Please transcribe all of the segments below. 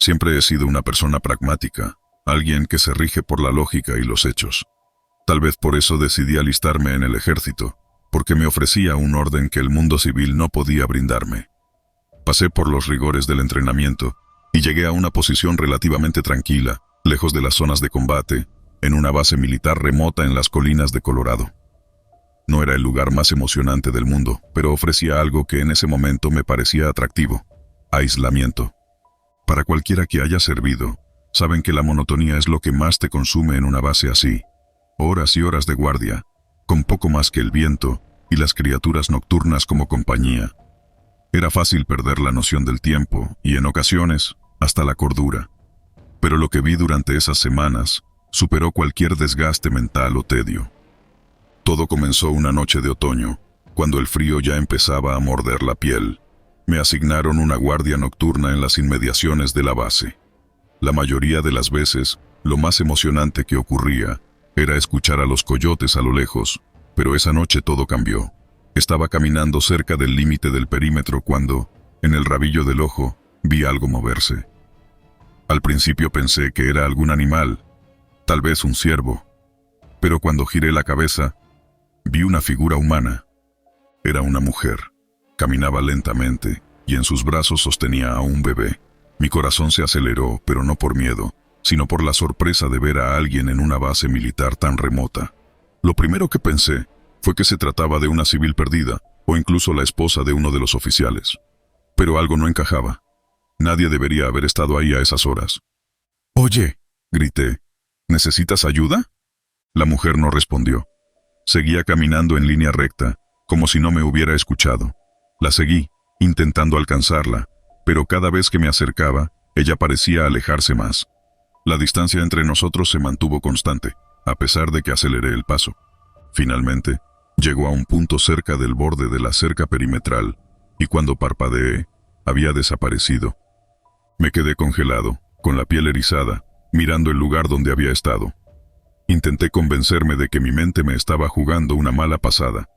Siempre he sido una persona pragmática, alguien que se rige por la lógica y los hechos. Tal vez por eso decidí alistarme en el ejército, porque me ofrecía un orden que el mundo civil no podía brindarme. Pasé por los rigores del entrenamiento y llegué a una posición relativamente tranquila, lejos de las zonas de combate, en una base militar remota en las colinas de Colorado. No era el lugar más emocionante del mundo, pero ofrecía algo que en ese momento me parecía atractivo: aislamiento. Para cualquiera que haya servido, saben que la monotonía es lo que más te consume en una base así. Horas y horas de guardia, con poco más que el viento y las criaturas nocturnas como compañía. Era fácil perder la noción del tiempo y, en ocasiones, hasta la cordura. Pero lo que vi durante esas semanas superó cualquier desgaste mental o tedio. Todo comenzó una noche de otoño, cuando el frío ya empezaba a morder la piel. Me asignaron una guardia nocturna en las inmediaciones de la base. La mayoría de las veces, lo más emocionante que ocurría era escuchar a los coyotes a lo lejos, pero esa noche todo cambió. Estaba caminando cerca del límite del perímetro cuando, en el rabillo del ojo, vi algo moverse. Al principio pensé que era algún animal, tal vez un ciervo, pero cuando giré la cabeza, vi una figura humana. Era una mujer. Caminaba lentamente y en sus brazos sostenía a un bebé. Mi corazón se aceleró, pero no por miedo, sino por la sorpresa de ver a alguien en una base militar tan remota. Lo primero que pensé fue que se trataba de una civil perdida, o incluso la esposa de uno de los oficiales. Pero algo no encajaba. Nadie debería haber estado ahí a esas horas. «Oye», grité, «¿necesitas ayuda?». La mujer no respondió. Seguía caminando en línea recta, como si no me hubiera escuchado. La seguí, intentando alcanzarla, pero cada vez que me acercaba, ella parecía alejarse más. La distancia entre nosotros se mantuvo constante, a pesar de que aceleré el paso. Finalmente, llegó a un punto cerca del borde de la cerca perimetral, y cuando parpadeé, había desaparecido. Me quedé congelado, con la piel erizada, mirando el lugar donde había estado. Intenté convencerme de que mi mente me estaba jugando una mala pasada.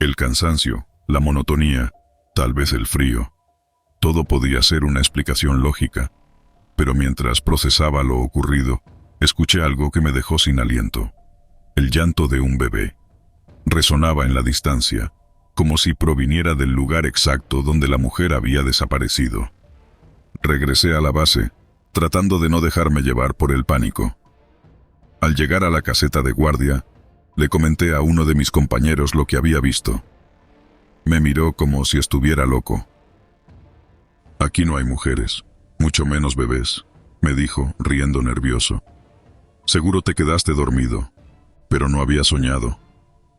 El cansancio, la monotonía, tal vez el frío. Todo podía ser una explicación lógica, pero mientras procesaba lo ocurrido, escuché algo que me dejó sin aliento. El llanto de un bebé. Resonaba en la distancia, como si proviniera del lugar exacto donde la mujer había desaparecido. Regresé a la base, tratando de no dejarme llevar por el pánico. Al llegar a la caseta de guardia, le comenté a uno de mis compañeros lo que había visto. Me miró como si estuviera loco. «Aquí no hay mujeres, mucho menos bebés», me dijo, riendo nervioso. «Seguro te quedaste dormido», pero no había soñado.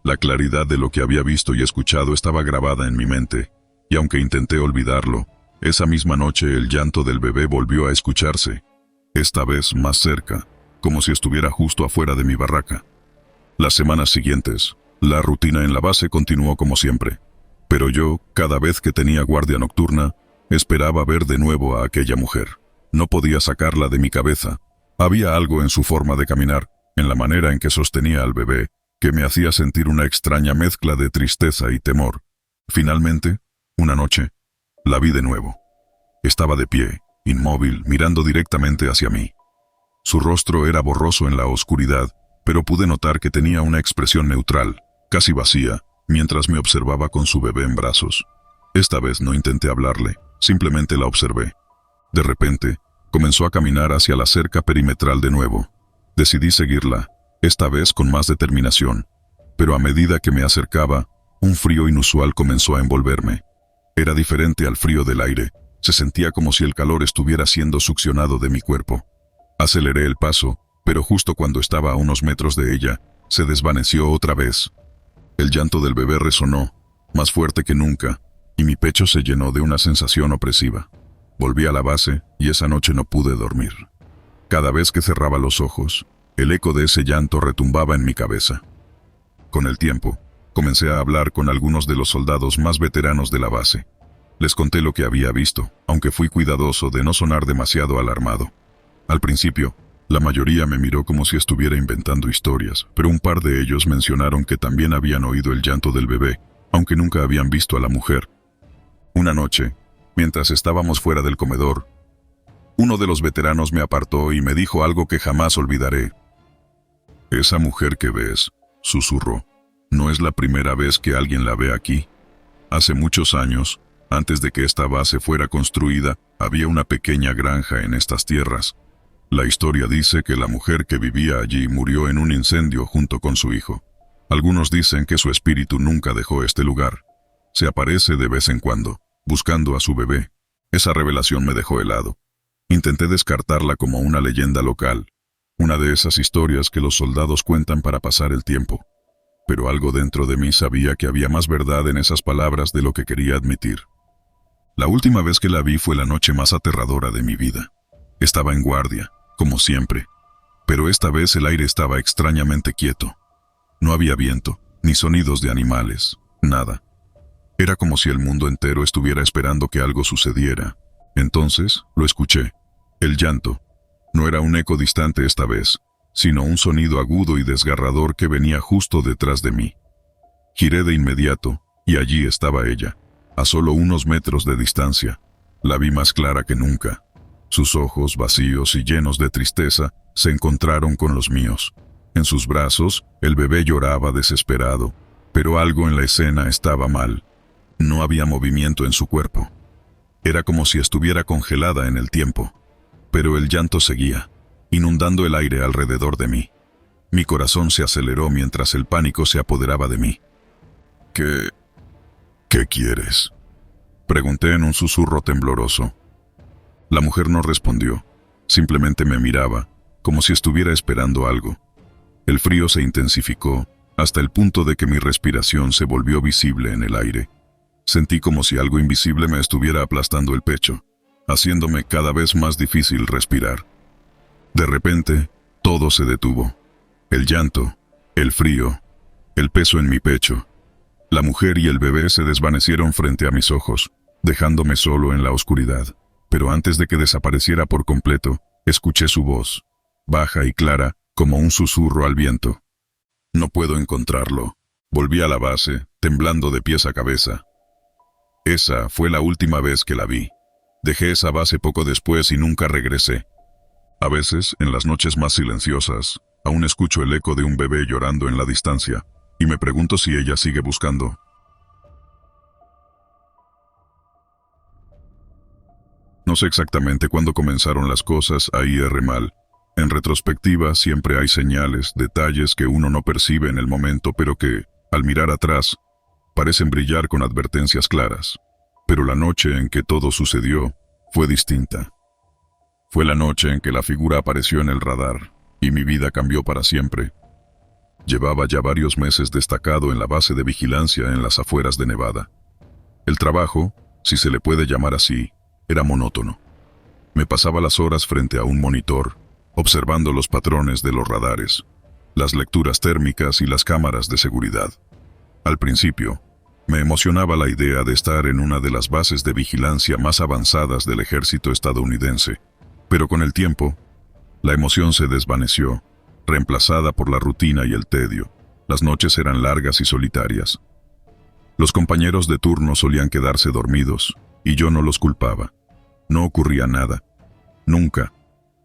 La claridad de lo que había visto y escuchado estaba grabada en mi mente, y aunque intenté olvidarlo, esa misma noche el llanto del bebé volvió a escucharse, esta vez más cerca, como si estuviera justo afuera de mi barraca. Las semanas siguientes, la rutina en la base continuó como siempre, pero yo, cada vez que tenía guardia nocturna, esperaba ver de nuevo a aquella mujer. No podía sacarla de mi cabeza. Había algo en su forma de caminar, en la manera en que sostenía al bebé, que me hacía sentir una extraña mezcla de tristeza y temor. Finalmente, una noche, la vi de nuevo. Estaba de pie, inmóvil, mirando directamente hacia mí. Su rostro era borroso en la oscuridad, pero pude notar que tenía una expresión neutral, casi vacía, mientras me observaba con su bebé en brazos. Esta vez no intenté hablarle, simplemente la observé. De repente, comenzó a caminar hacia la cerca perimetral de nuevo. Decidí seguirla, esta vez con más determinación, pero a medida que me acercaba, un frío inusual comenzó a envolverme. Era diferente al frío del aire, se sentía como si el calor estuviera siendo succionado de mi cuerpo. Aceleré el paso, pero justo cuando estaba a unos metros de ella, se desvaneció otra vez. El llanto del bebé resonó, más fuerte que nunca, y mi pecho se llenó de una sensación opresiva. Volví a la base, y esa noche no pude dormir. Cada vez que cerraba los ojos, el eco de ese llanto retumbaba en mi cabeza. Con el tiempo, comencé a hablar con algunos de los soldados más veteranos de la base. Les conté lo que había visto, aunque fui cuidadoso de no sonar demasiado alarmado. Al principio, la mayoría me miró como si estuviera inventando historias, pero un par de ellos mencionaron que también habían oído el llanto del bebé, aunque nunca habían visto a la mujer. Una noche, mientras estábamos fuera del comedor, Uno de los veteranos me apartó y me dijo algo que jamás olvidaré. «Esa mujer que ves», susurró, «no es la primera vez que alguien la ve aquí. Hace muchos años, antes de que esta base fuera construida, había una pequeña granja en estas tierras. La historia dice que la mujer que vivía allí murió en un incendio junto con su hijo. Algunos dicen que su espíritu nunca dejó este lugar. Se aparece de vez en cuando, buscando a su bebé. Esa revelación me dejó helado. Intenté descartarla como una leyenda local, una de esas historias que los soldados cuentan para pasar el tiempo. Pero algo dentro de mí sabía que había más verdad en esas palabras de lo que quería admitir. La última vez que la vi fue la noche más aterradora de mi vida. Estaba en guardia, como siempre, pero esta vez el aire estaba extrañamente quieto. No había viento, ni sonidos de animales, nada. Era como si el mundo entero estuviera esperando que algo sucediera. Entonces, lo escuché. El llanto. No era un eco distante esta vez, sino un sonido agudo y desgarrador que venía justo detrás de mí. Giré de inmediato, y allí estaba ella, a solo unos metros de distancia. La vi más clara que nunca. Sus ojos, vacíos y llenos de tristeza, se encontraron con los míos. En sus brazos, el bebé lloraba desesperado, pero algo en la escena estaba mal. No había movimiento en su cuerpo. Era como si estuviera congelada en el tiempo. Pero el llanto seguía, inundando el aire alrededor de mí. Mi corazón se aceleró mientras el pánico se apoderaba de mí. ¿Qué quieres?», pregunté en un susurro tembloroso. La mujer no respondió, simplemente me miraba, como si estuviera esperando algo. El frío se intensificó, hasta el punto de que mi respiración se volvió visible en el aire. Sentí como si algo invisible me estuviera aplastando el pecho, haciéndome cada vez más difícil respirar. De repente, todo se detuvo. El llanto, el frío, el peso en mi pecho. La mujer y el bebé se desvanecieron frente a mis ojos, dejándome solo en la oscuridad. Pero antes de que desapareciera por completo, escuché su voz, baja y clara, como un susurro al viento. «No puedo encontrarlo». Volví a la base, temblando de pies a cabeza. Esa fue la última vez que la vi. Dejé esa base poco después y nunca regresé. A veces, en las noches más silenciosas, aún escucho el eco de un bebé llorando en la distancia, y me pregunto si ella sigue buscando. No sé exactamente cuándo comenzaron las cosas a ir mal. En retrospectiva, siempre hay señales, detalles que uno no percibe en el momento, pero que, al mirar atrás, parecen brillar con advertencias claras. Pero la noche en que todo sucedió fue distinta. Fue la noche en que la figura apareció en el radar, y mi vida cambió para siempre. Llevaba ya varios meses destacado en la base de vigilancia en las afueras de Nevada. El trabajo, si se le puede llamar así, era monótono. Me pasaba las horas frente a un monitor, observando los patrones de los radares, las lecturas térmicas y las cámaras de seguridad. Al principio, me emocionaba la idea de estar en una de las bases de vigilancia más avanzadas del ejército estadounidense, pero con el tiempo, la emoción se desvaneció, reemplazada por la rutina y el tedio. Las noches eran largas y solitarias. Los compañeros de turno solían quedarse dormidos, y yo no los culpaba. No ocurría nada. Nunca.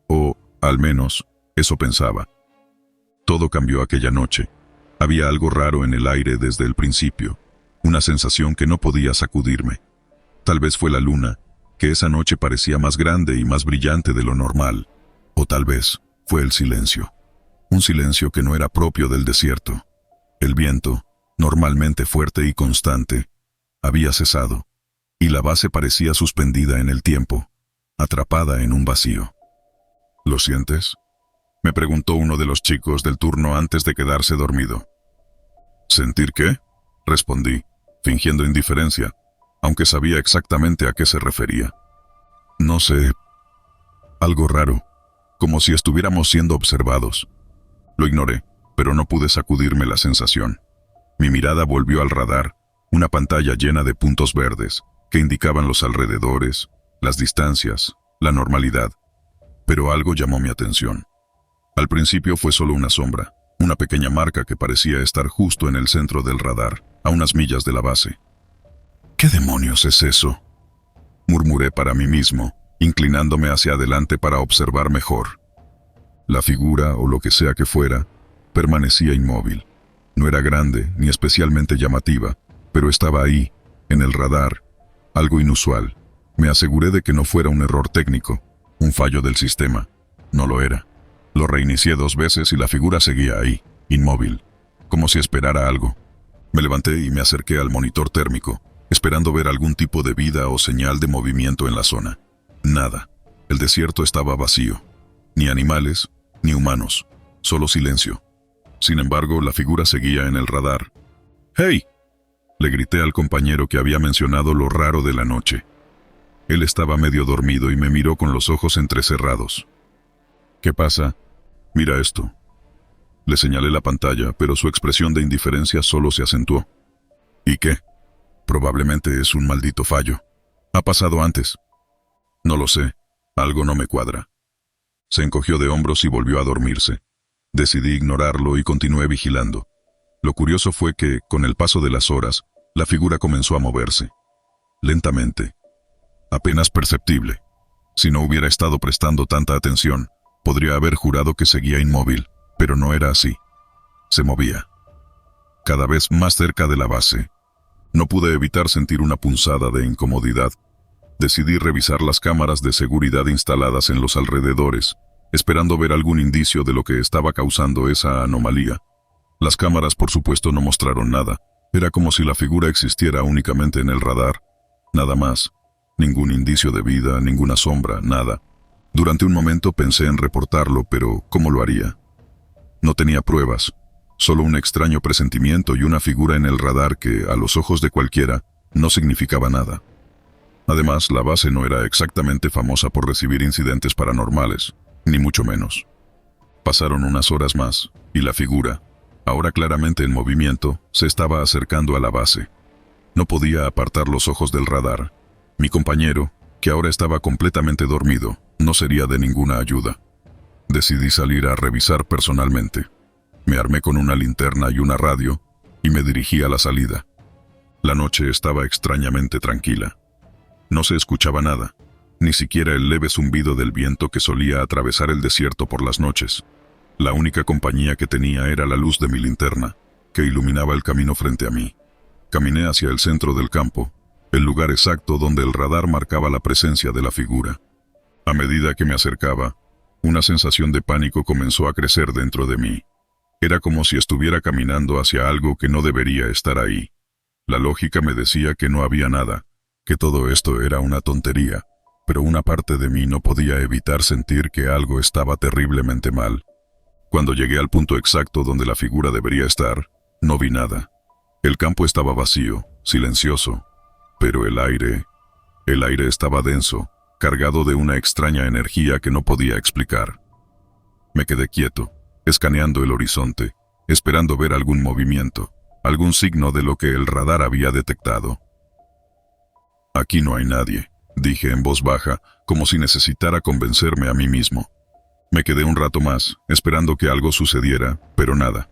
O, al menos, eso pensaba. Todo cambió aquella noche. Había algo raro en el aire desde el principio, una sensación que no podía sacudirme. Tal vez fue la luna, que esa noche parecía más grande y más brillante de lo normal. O tal vez fue el silencio. Un silencio que no era propio del desierto. El viento, normalmente fuerte y constante, había cesado, y la base parecía suspendida en el tiempo, atrapada en un vacío. ¿Lo sientes?, me preguntó uno de los chicos del turno antes de quedarse dormido. ¿Sentir qué?, respondí, fingiendo indiferencia, aunque sabía exactamente a qué se refería. No sé, algo raro, como si estuviéramos siendo observados. Lo ignoré, pero no pude sacudirme la sensación. Mi mirada volvió al radar, una pantalla llena de puntos verdes, que indicaban los alrededores, las distancias, la normalidad. Pero algo llamó mi atención. Al principio fue solo una sombra, una pequeña marca que parecía estar justo en el centro del radar, a unas millas de la base. «¿Qué demonios es eso?», murmuré para mí mismo, inclinándome hacia adelante para observar mejor. La figura, o lo que sea que fuera, permanecía inmóvil. No era grande ni especialmente llamativa, pero estaba ahí, en el radar, algo inusual. Me aseguré de que no fuera un error técnico, un fallo del sistema. No lo era. Lo reinicié 2 veces y la figura seguía ahí, inmóvil, como si esperara algo. Me levanté y me acerqué al monitor térmico, esperando ver algún tipo de vida o señal de movimiento en la zona. Nada. El desierto estaba vacío. Ni animales, ni humanos. Solo silencio. Sin embargo, la figura seguía en el radar. ¡Hey!, le grité al compañero que había mencionado lo raro de la noche. Él estaba medio dormido y me miró con los ojos entrecerrados. ¿Qué pasa? Mira esto. Le señalé la pantalla, pero su expresión de indiferencia solo se acentuó. ¿Y qué? Probablemente es un maldito fallo. ¿Ha pasado antes? No lo sé. Algo no me cuadra. Se encogió de hombros y volvió a dormirse. Decidí ignorarlo y continué vigilando. Lo curioso fue que, con el paso de las horas, la figura comenzó a moverse. Lentamente. Apenas perceptible. Si no hubiera estado prestando tanta atención, podría haber jurado que seguía inmóvil, pero no era así. Se movía. Cada vez más cerca de la base. No pude evitar sentir una punzada de incomodidad. Decidí revisar las cámaras de seguridad instaladas en los alrededores, esperando ver algún indicio de lo que estaba causando esa anomalía. Las cámaras, por supuesto, no mostraron nada. Era como si la figura existiera únicamente en el radar. Nada más. Ningún indicio de vida, ninguna sombra, nada. Durante un momento pensé en reportarlo, pero ¿cómo lo haría? No tenía pruebas, solo un extraño presentimiento y una figura en el radar que, a los ojos de cualquiera, no significaba nada. Además, la base no era exactamente famosa por recibir incidentes paranormales, ni mucho menos. Pasaron unas horas más, y la figura, ahora claramente en movimiento, se estaba acercando a la base. No podía apartar los ojos del radar. Mi compañero, que ahora estaba completamente dormido, no sería de ninguna ayuda. Decidí salir a revisar personalmente. Me armé con una linterna y una radio, y me dirigí a la salida. La noche estaba extrañamente tranquila. No se escuchaba nada, ni siquiera el leve zumbido del viento que solía atravesar el desierto por las noches. La única compañía que tenía era la luz de mi linterna, que iluminaba el camino frente a mí. Caminé hacia el centro del campo, el lugar exacto donde el radar marcaba la presencia de la figura. A medida que me acercaba, una sensación de pánico comenzó a crecer dentro de mí. Era como si estuviera caminando hacia algo que no debería estar ahí. La lógica me decía que no había nada, que todo esto era una tontería, pero una parte de mí no podía evitar sentir que algo estaba terriblemente mal. Cuando llegué al punto exacto donde la figura debería estar, no vi nada. El campo estaba vacío, silencioso, pero el aire estaba denso, cargado de una extraña energía que no podía explicar. Me quedé quieto, escaneando el horizonte, esperando ver algún movimiento, algún signo de lo que el radar había detectado. Aquí no hay nadie, dije en voz baja, como si necesitara convencerme a mí mismo. Me quedé un rato más, esperando que algo sucediera, pero nada.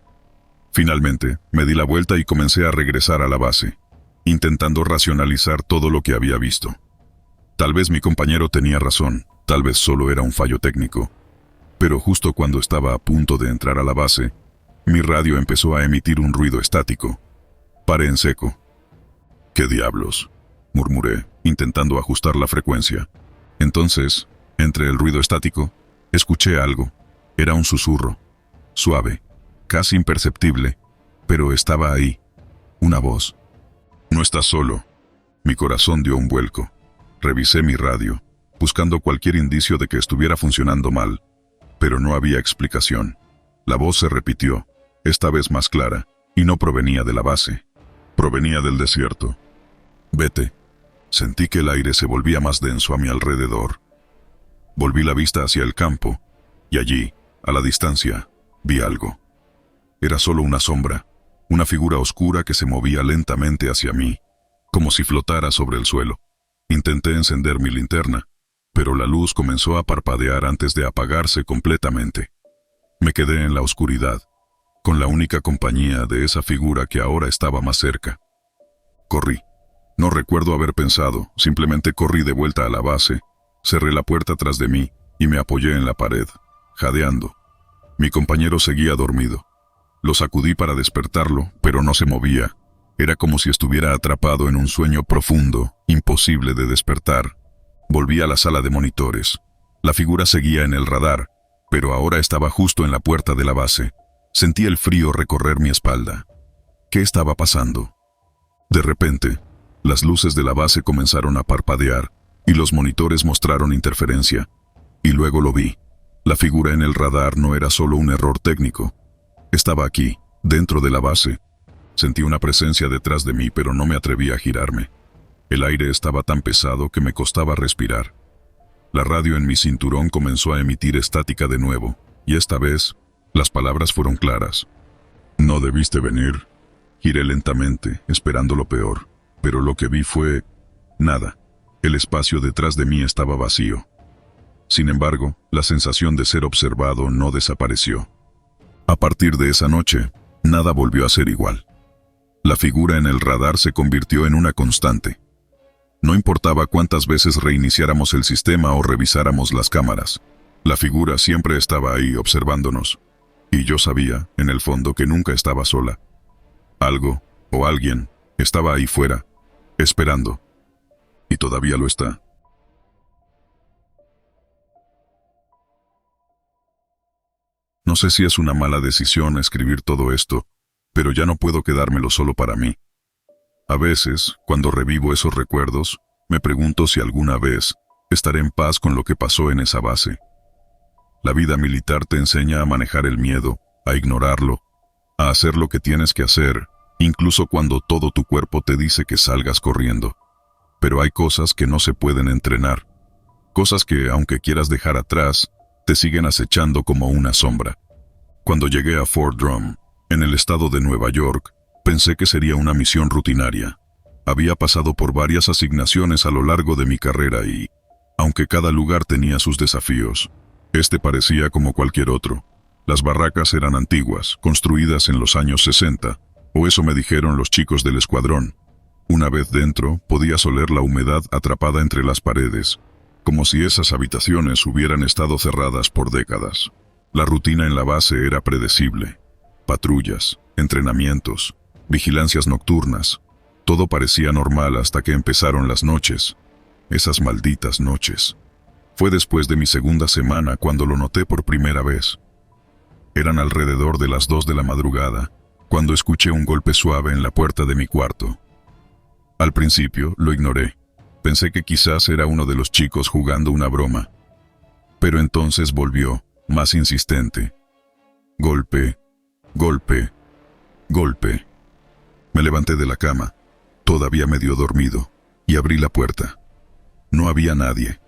Finalmente, me di la vuelta y comencé a regresar a la base, intentando racionalizar todo lo que había visto. Tal vez mi compañero tenía razón, tal vez solo era un fallo técnico. Pero justo cuando estaba a punto de entrar a la base, mi radio empezó a emitir un ruido estático. Paré en seco. «¿Qué diablos?», murmuré, intentando ajustar la frecuencia. Entonces, entre el ruido estático, escuché algo. Era un susurro, suave, casi imperceptible, pero estaba ahí. Una voz. «No estás solo». Mi corazón dio un vuelco. Revisé mi radio, buscando cualquier indicio de que estuviera funcionando mal, pero no había explicación. La voz se repitió, esta vez más clara, y no provenía de la base. Provenía del desierto. «Vete». Sentí que el aire se volvía más denso a mi alrededor. Volví la vista hacia el campo, y allí, a la distancia, vi algo. Era solo una sombra, una figura oscura que se movía lentamente hacia mí, como si flotara sobre el suelo. Intenté encender mi linterna, pero la luz comenzó a parpadear antes de apagarse completamente. Me quedé en la oscuridad, con la única compañía de esa figura que ahora estaba más cerca. Corrí. No recuerdo haber pensado, simplemente corrí de vuelta a la base, Cerré la puerta tras de mí y me apoyé en la pared, jadeando. Mi compañero seguía dormido. Lo sacudí para despertarlo, pero no se movía. Era como si estuviera atrapado en un sueño profundo, imposible de despertar. Volví a la sala de monitores. La figura seguía en el radar, pero ahora estaba justo en la puerta de la base. Sentí el frío recorrer mi espalda. ¿Qué estaba pasando? De repente, las luces de la base comenzaron a parpadear y los monitores mostraron interferencia. Y luego lo vi. La figura en el radar no era solo un error técnico. Estaba aquí, dentro de la base. Sentí una presencia detrás de mí, pero no me atreví a girarme. El aire estaba tan pesado que me costaba respirar. La radio en mi cinturón comenzó a emitir estática de nuevo, y esta vez, las palabras fueron claras. No debiste venir. Giré lentamente, esperando lo peor, pero lo que vi fue... nada. El espacio detrás de mí estaba vacío. Sin embargo, la sensación de ser observado no desapareció. A partir de esa noche, nada volvió a ser igual. La figura en el radar se convirtió en una constante. No importaba cuántas veces reiniciáramos el sistema o revisáramos las cámaras, la figura siempre estaba ahí observándonos. Y yo sabía, en el fondo, que nunca estaba sola. Algo, o alguien, estaba ahí fuera, esperando. Y todavía lo está. No sé si es una mala decisión escribir todo esto, pero ya no puedo quedármelo solo para mí. A veces, cuando revivo esos recuerdos, me pregunto si alguna vez estaré en paz con lo que pasó en esa base. La vida militar te enseña a manejar el miedo, a ignorarlo, a hacer lo que tienes que hacer, incluso cuando todo tu cuerpo te dice que salgas corriendo. Pero hay cosas que no se pueden entrenar, cosas que, aunque quieras dejar atrás, te siguen acechando como una sombra. Cuando llegué a Fort Drum, en el estado de Nueva York, pensé que sería una misión rutinaria. Había pasado por varias asignaciones a lo largo de mi carrera y, aunque cada lugar tenía sus desafíos, este parecía como cualquier otro. Las barracas eran antiguas, construidas en los años 60, o eso me dijeron los chicos del escuadrón. Una vez dentro, podías oler la humedad atrapada entre las paredes, como si esas habitaciones hubieran estado cerradas por décadas. La rutina en la base era predecible. Patrullas, entrenamientos, vigilancias nocturnas. Todo parecía normal hasta que empezaron las noches. Esas malditas noches. Fue después de mi segunda semana cuando lo noté por primera vez. Eran alrededor de las 2 de la madrugada, cuando escuché un golpe suave en la puerta de mi cuarto. Al principio lo ignoré. Pensé que quizás era uno de los chicos jugando una broma. Pero entonces volvió, más insistente. Golpe, golpe, golpe. Me levanté de la cama, todavía medio dormido, y abrí la puerta. No había nadie.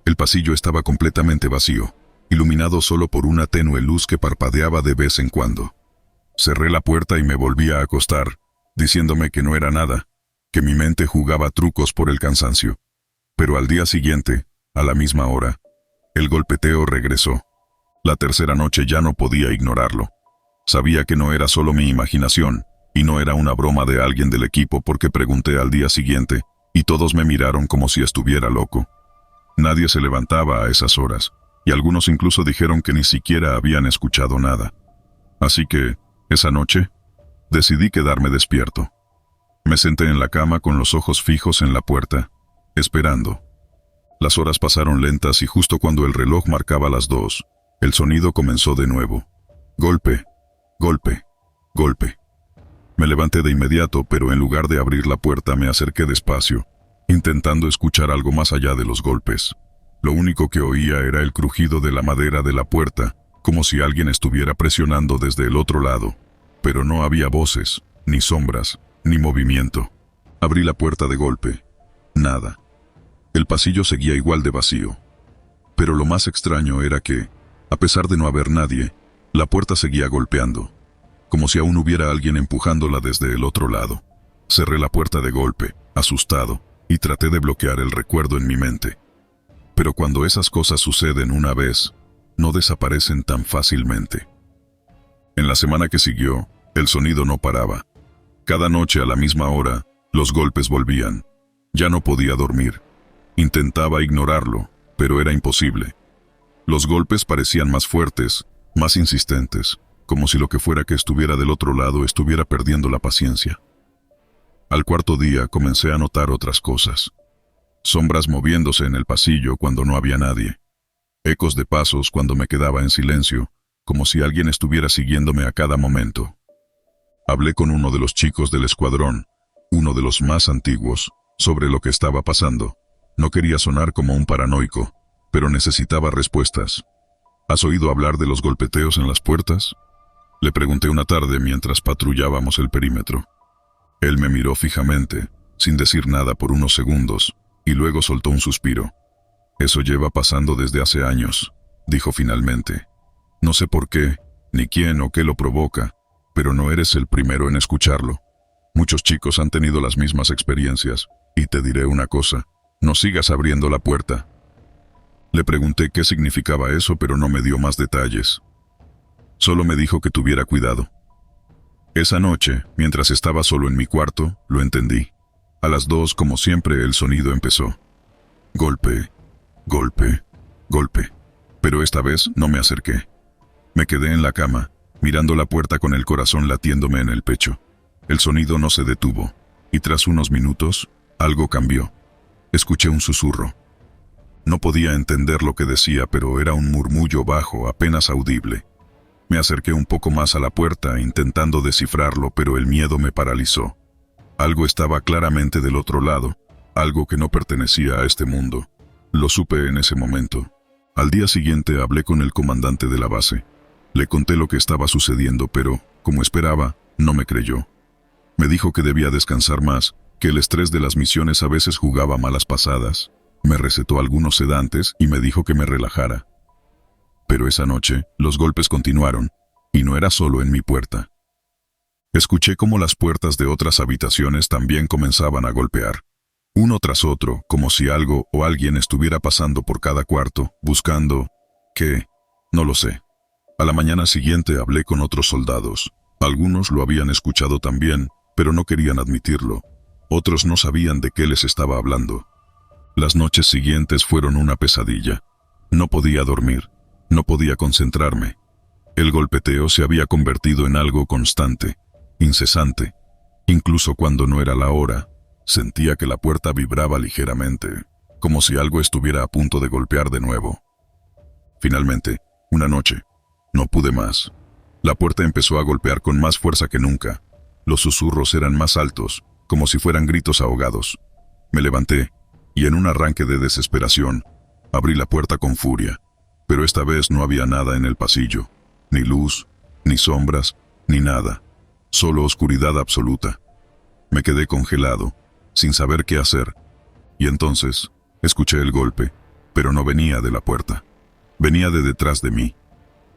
El pasillo estaba completamente vacío, iluminado solo por una tenue luz que parpadeaba de vez en cuando. Cerré la puerta y me volví a acostar, diciéndome que no era nada, que mi mente jugaba trucos por el cansancio. Pero al día siguiente, a la misma hora, el golpeteo regresó. La tercera noche ya no podía ignorarlo. Sabía que no era solo mi imaginación, y no era una broma de alguien del equipo porque pregunté al día siguiente, y todos me miraron como si estuviera loco. Nadie se levantaba a esas horas, y algunos incluso dijeron que ni siquiera habían escuchado nada. Así que, esa noche, decidí quedarme despierto. Me senté en la cama con los ojos fijos en la puerta, esperando. Las horas pasaron lentas y justo cuando el reloj marcaba las 2, el sonido comenzó de nuevo. Golpe, golpe, golpe. Me levanté de inmediato, pero en lugar de abrir la puerta me acerqué despacio, intentando escuchar algo más allá de los golpes. Lo único que oía era el crujido de la madera de la puerta, como si alguien estuviera presionando desde el otro lado. Pero no había voces, ni sombras, ni movimiento. Abrí la puerta de golpe. Nada. El pasillo seguía igual de vacío. Pero lo más extraño era que, a pesar de no haber nadie, la puerta seguía golpeando, como si aún hubiera alguien empujándola desde el otro lado. Cerré la puerta de golpe, asustado, y traté de bloquear el recuerdo en mi mente. Pero cuando esas cosas suceden una vez, no desaparecen tan fácilmente. En la semana que siguió, el sonido no paraba. Cada noche a la misma hora, los golpes volvían. Ya no podía dormir. Intentaba ignorarlo, pero era imposible. Los golpes parecían más fuertes, más insistentes, como si lo que fuera que estuviera del otro lado estuviera perdiendo la paciencia. Al cuarto día comencé a notar otras cosas. Sombras moviéndose en el pasillo cuando no había nadie. Ecos de pasos cuando me quedaba en silencio, como si alguien estuviera siguiéndome a cada momento. Hablé con uno de los chicos del escuadrón, uno de los más antiguos, sobre lo que estaba pasando. No quería sonar como un paranoico, pero necesitaba respuestas. ¿Has oído hablar de los golpeteos en las puertas? Le pregunté una tarde mientras patrullábamos el perímetro. Él me miró fijamente, sin decir nada por unos segundos, y luego soltó un suspiro. Eso lleva pasando desde hace años, dijo finalmente. No sé por qué, ni quién o qué lo provoca, pero no eres el primero en escucharlo. Muchos chicos han tenido las mismas experiencias, y te diré una cosa, no sigas abriendo la puerta. Le pregunté qué significaba eso, pero no me dio más detalles. Solo me dijo que tuviera cuidado. Esa noche, mientras estaba solo en mi cuarto, lo entendí. A las 2, como siempre, el sonido empezó. Golpe, golpe, golpe. Pero esta vez no me acerqué. Me quedé en la cama, mirando la puerta con el corazón latiéndome en el pecho. El sonido no se detuvo, y tras unos minutos, algo cambió. Escuché un susurro. No podía entender lo que decía, pero era un murmullo bajo, apenas audible. Me acerqué un poco más a la puerta, intentando descifrarlo, pero el miedo me paralizó. Algo estaba claramente del otro lado, algo que no pertenecía a este mundo. Lo supe en ese momento. Al día siguiente hablé con el comandante de la base. Le conté lo que estaba sucediendo, pero, como esperaba, no me creyó. Me dijo que debía descansar más, que el estrés de las misiones a veces jugaba malas pasadas. Me recetó algunos sedantes y me dijo que me relajara. Pero esa noche, los golpes continuaron, y no era solo en mi puerta. Escuché cómo las puertas de otras habitaciones también comenzaban a golpear. Uno tras otro, como si algo o alguien estuviera pasando por cada cuarto, buscando... ¿qué? No lo sé. A la mañana siguiente hablé con otros soldados. Algunos lo habían escuchado también, pero no querían admitirlo. Otros no sabían de qué les estaba hablando. Las noches siguientes fueron una pesadilla. No podía dormir, no podía concentrarme. El golpeteo se había convertido en algo constante, incesante. Incluso cuando no era la hora, sentía que la puerta vibraba ligeramente, como si algo estuviera a punto de golpear de nuevo. Finalmente, una noche, no pude más. La puerta empezó a golpear con más fuerza que nunca. Los susurros eran más altos, como si fueran gritos ahogados. Me levanté, y en un arranque de desesperación, abrí la puerta con furia. Pero esta vez no había nada en el pasillo. Ni luz, ni sombras, ni nada. Solo oscuridad absoluta. Me quedé congelado, sin saber qué hacer. Y entonces, escuché el golpe, pero no venía de la puerta. Venía de detrás de mí.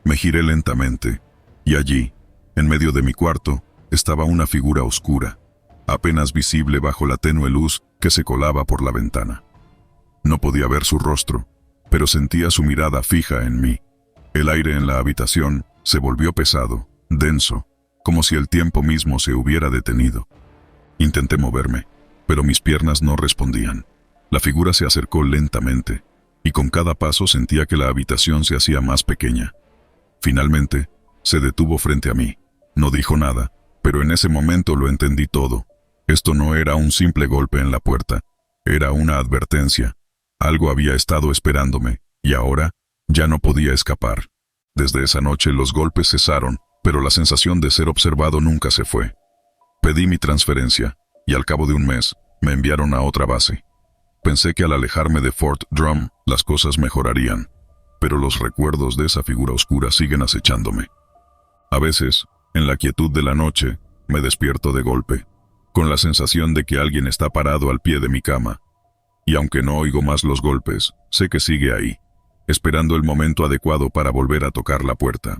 Me giré lentamente, y allí, en medio de mi cuarto, estaba una figura oscura, apenas visible bajo la tenue luz que se colaba por la ventana. No podía ver su rostro, pero sentía su mirada fija en mí. El aire en la habitación se volvió pesado, denso, como si el tiempo mismo se hubiera detenido. Intenté moverme, pero mis piernas no respondían. La figura se acercó lentamente, y con cada paso sentía que la habitación se hacía más pequeña. Finalmente, se detuvo frente a mí. No dijo nada, pero en ese momento lo entendí todo. Esto no era un simple golpe en la puerta, era una advertencia. Algo había estado esperándome, y ahora ya no podía escapar. Desde esa noche los golpes cesaron, pero la sensación de ser observado nunca se fue. Pedí mi transferencia, y al cabo de un mes, me enviaron a otra base. Pensé que al alejarme de Fort Drum, las cosas mejorarían, pero los recuerdos de esa figura oscura siguen acechándome. A veces, en la quietud de la noche, me despierto de golpe, con la sensación de que alguien está parado al pie de mi cama. Y aunque no oigo más los golpes, sé que sigue ahí, esperando el momento adecuado para volver a tocar la puerta.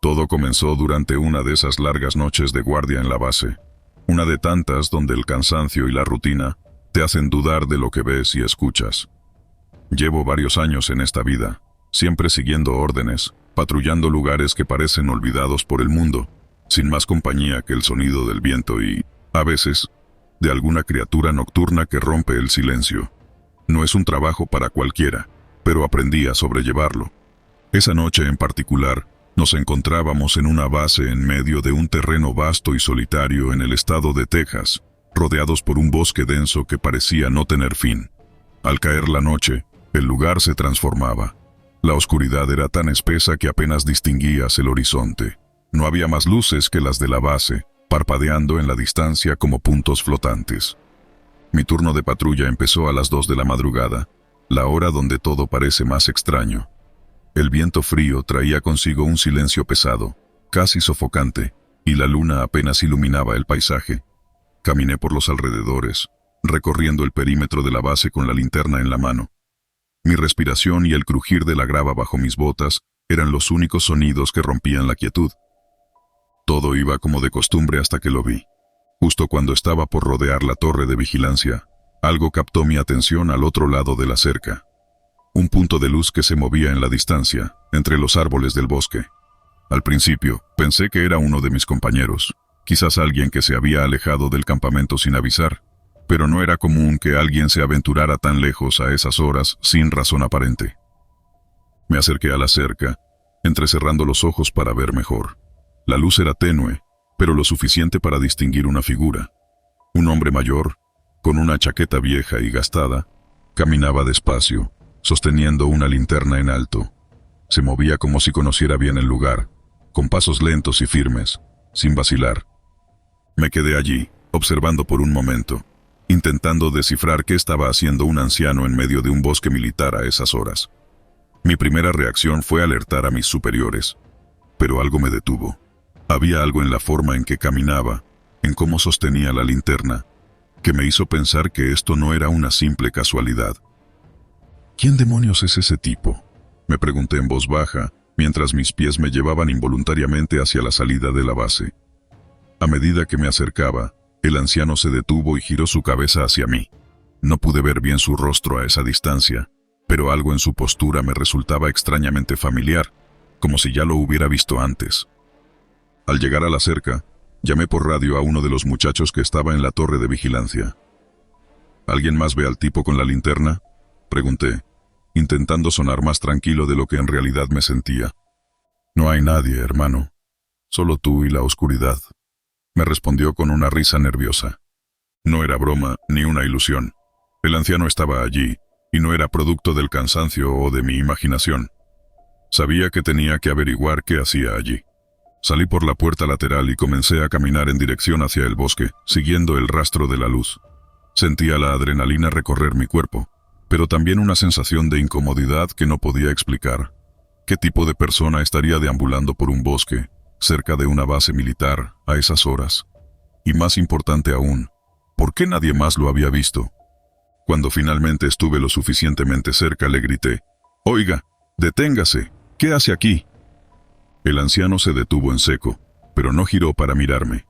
Todo comenzó durante una de esas largas noches de guardia en la base, una de tantas donde el cansancio y la rutina te hacen dudar de lo que ves y escuchas. Llevo varios años en esta vida, siempre siguiendo órdenes, patrullando lugares que parecen olvidados por el mundo, sin más compañía que el sonido del viento y, a veces, de alguna criatura nocturna que rompe el silencio. No es un trabajo para cualquiera, pero aprendí a sobrellevarlo. Esa noche en particular, nos encontrábamos en una base en medio de un terreno vasto y solitario en el estado de Texas, rodeados por un bosque denso que parecía no tener fin. Al caer la noche, el lugar se transformaba. La oscuridad era tan espesa que apenas distinguías el horizonte. No había más luces que las de la base, parpadeando en la distancia como puntos flotantes. Mi turno de patrulla empezó a las 2 de la madrugada, la hora donde todo parece más extraño. El viento frío traía consigo un silencio pesado, casi sofocante, y la luna apenas iluminaba el paisaje. Caminé por los alrededores, recorriendo el perímetro de la base con la linterna en la mano. Mi respiración y el crujir de la grava bajo mis botas eran los únicos sonidos que rompían la quietud. Todo iba como de costumbre hasta que lo vi. Justo cuando estaba por rodear la torre de vigilancia, algo captó mi atención al otro lado de la cerca. Un punto de luz que se movía en la distancia, entre los árboles del bosque. Al principio, pensé que era uno de mis compañeros, quizás alguien que se había alejado del campamento sin avisar, pero no era común que alguien se aventurara tan lejos a esas horas sin razón aparente. Me acerqué a la cerca, entrecerrando los ojos para ver mejor. La luz era tenue, pero lo suficiente para distinguir una figura. Un hombre mayor, con una chaqueta vieja y gastada, caminaba despacio, sosteniendo una linterna en alto. Se movía como si conociera bien el lugar, con pasos lentos y firmes, sin vacilar. Me quedé allí, observando por un momento, intentando descifrar qué estaba haciendo un anciano en medio de un bosque militar a esas horas. Mi primera reacción fue alertar a mis superiores, pero algo me detuvo. Había algo en la forma en que caminaba, en cómo sostenía la linterna, que me hizo pensar que esto no era una simple casualidad. ¿Quién demonios es ese tipo?, me pregunté en voz baja, mientras mis pies me llevaban involuntariamente hacia la salida de la base. A medida que me acercaba, el anciano se detuvo y giró su cabeza hacia mí. No pude ver bien su rostro a esa distancia, pero algo en su postura me resultaba extrañamente familiar, como si ya lo hubiera visto antes. Al llegar a la cerca, llamé por radio a uno de los muchachos que estaba en la torre de vigilancia. ¿Alguien más ve al tipo con la linterna?, pregunté, intentando sonar más tranquilo de lo que en realidad me sentía. No hay nadie, hermano. Solo tú y la oscuridad, me respondió con una risa nerviosa. No era broma ni una ilusión. El anciano estaba allí, y no era producto del cansancio o de mi imaginación. Sabía que tenía que averiguar qué hacía allí. Salí por la puerta lateral y comencé a caminar en dirección hacia el bosque, siguiendo el rastro de la luz. Sentía la adrenalina recorrer mi cuerpo, pero también una sensación de incomodidad que no podía explicar. ¿Qué tipo de persona estaría deambulando por un bosque, cerca de una base militar, a esas horas? Y más importante aún, ¿por qué nadie más lo había visto? Cuando finalmente estuve lo suficientemente cerca, le grité: «Oiga, deténgase, ¿qué hace aquí?». El anciano se detuvo en seco, pero no giró para mirarme.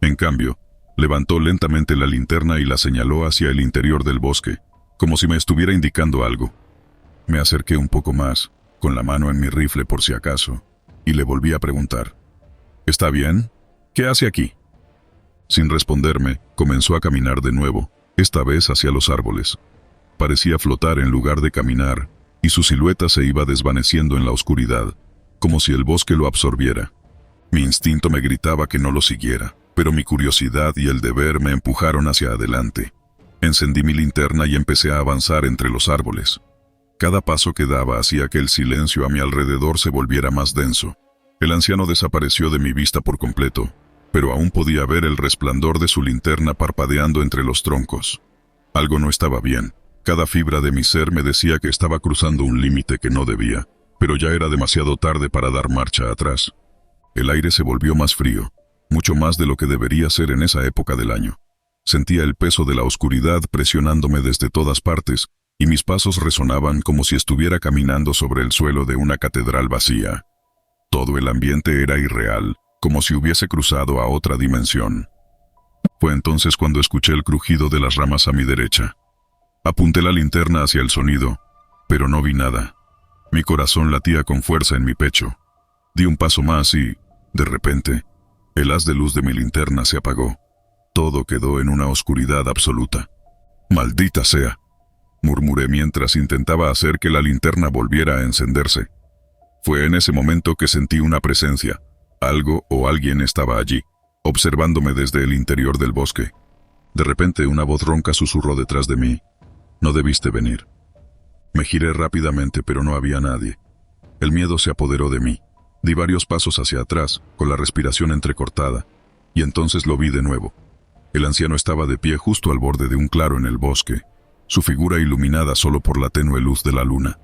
En cambio, levantó lentamente la linterna y la señaló hacia el interior del bosque, como si me estuviera indicando algo. Me acerqué un poco más, con la mano en mi rifle por si acaso, y le volví a preguntar: «¿Está bien? ¿Qué hace aquí?». Sin responderme, comenzó a caminar de nuevo, esta vez hacia los árboles. Parecía flotar en lugar de caminar, y su silueta se iba desvaneciendo en la oscuridad, como si el bosque lo absorbiera. Mi instinto me gritaba que no lo siguiera, pero mi curiosidad y el deber me empujaron hacia adelante. Encendí mi linterna y empecé a avanzar entre los árboles. Cada paso que daba hacía que el silencio a mi alrededor se volviera más denso. El anciano desapareció de mi vista por completo, pero aún podía ver el resplandor de su linterna parpadeando entre los troncos. Algo no estaba bien. Cada fibra de mi ser me decía que estaba cruzando un límite que no debía, pero ya era demasiado tarde para dar marcha atrás. El aire se volvió más frío, mucho más de lo que debería ser en esa época del año. Sentía el peso de la oscuridad presionándome desde todas partes, y mis pasos resonaban como si estuviera caminando sobre el suelo de una catedral vacía. Todo el ambiente era irreal, como si hubiese cruzado a otra dimensión. Fue entonces cuando escuché el crujido de las ramas a mi derecha. Apunté la linterna hacia el sonido, pero no vi nada. Mi corazón latía con fuerza en mi pecho. Di un paso más y, de repente, el haz de luz de mi linterna se apagó. Todo quedó en una oscuridad absoluta. «Maldita sea», murmuré mientras intentaba hacer que la linterna volviera a encenderse. Fue en ese momento que sentí una presencia. Algo o alguien estaba allí, observándome desde el interior del bosque. De repente una voz ronca susurró detrás de mí. «No debiste venir». Me giré rápidamente, pero no había nadie. El miedo se apoderó de mí. Di varios pasos hacia atrás, con la respiración entrecortada, y entonces lo vi de nuevo. El anciano estaba de pie justo al borde de un claro en el bosque, su figura iluminada solo por la tenue luz de la luna.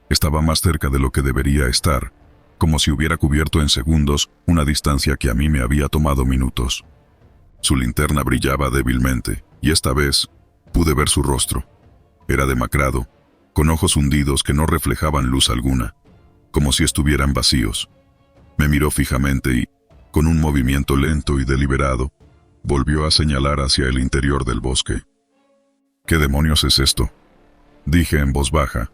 Estaba más cerca de lo que debería estar, como si hubiera cubierto en segundos una distancia que a mí me había tomado minutos. Su linterna brillaba débilmente, y esta vez pude ver su rostro. Era demacrado, con ojos hundidos que no reflejaban luz alguna, como si estuvieran vacíos. Me miró fijamente y, con un movimiento lento y deliberado, volvió a señalar hacia el interior del bosque. «¿Qué demonios es esto?», dije en voz baja,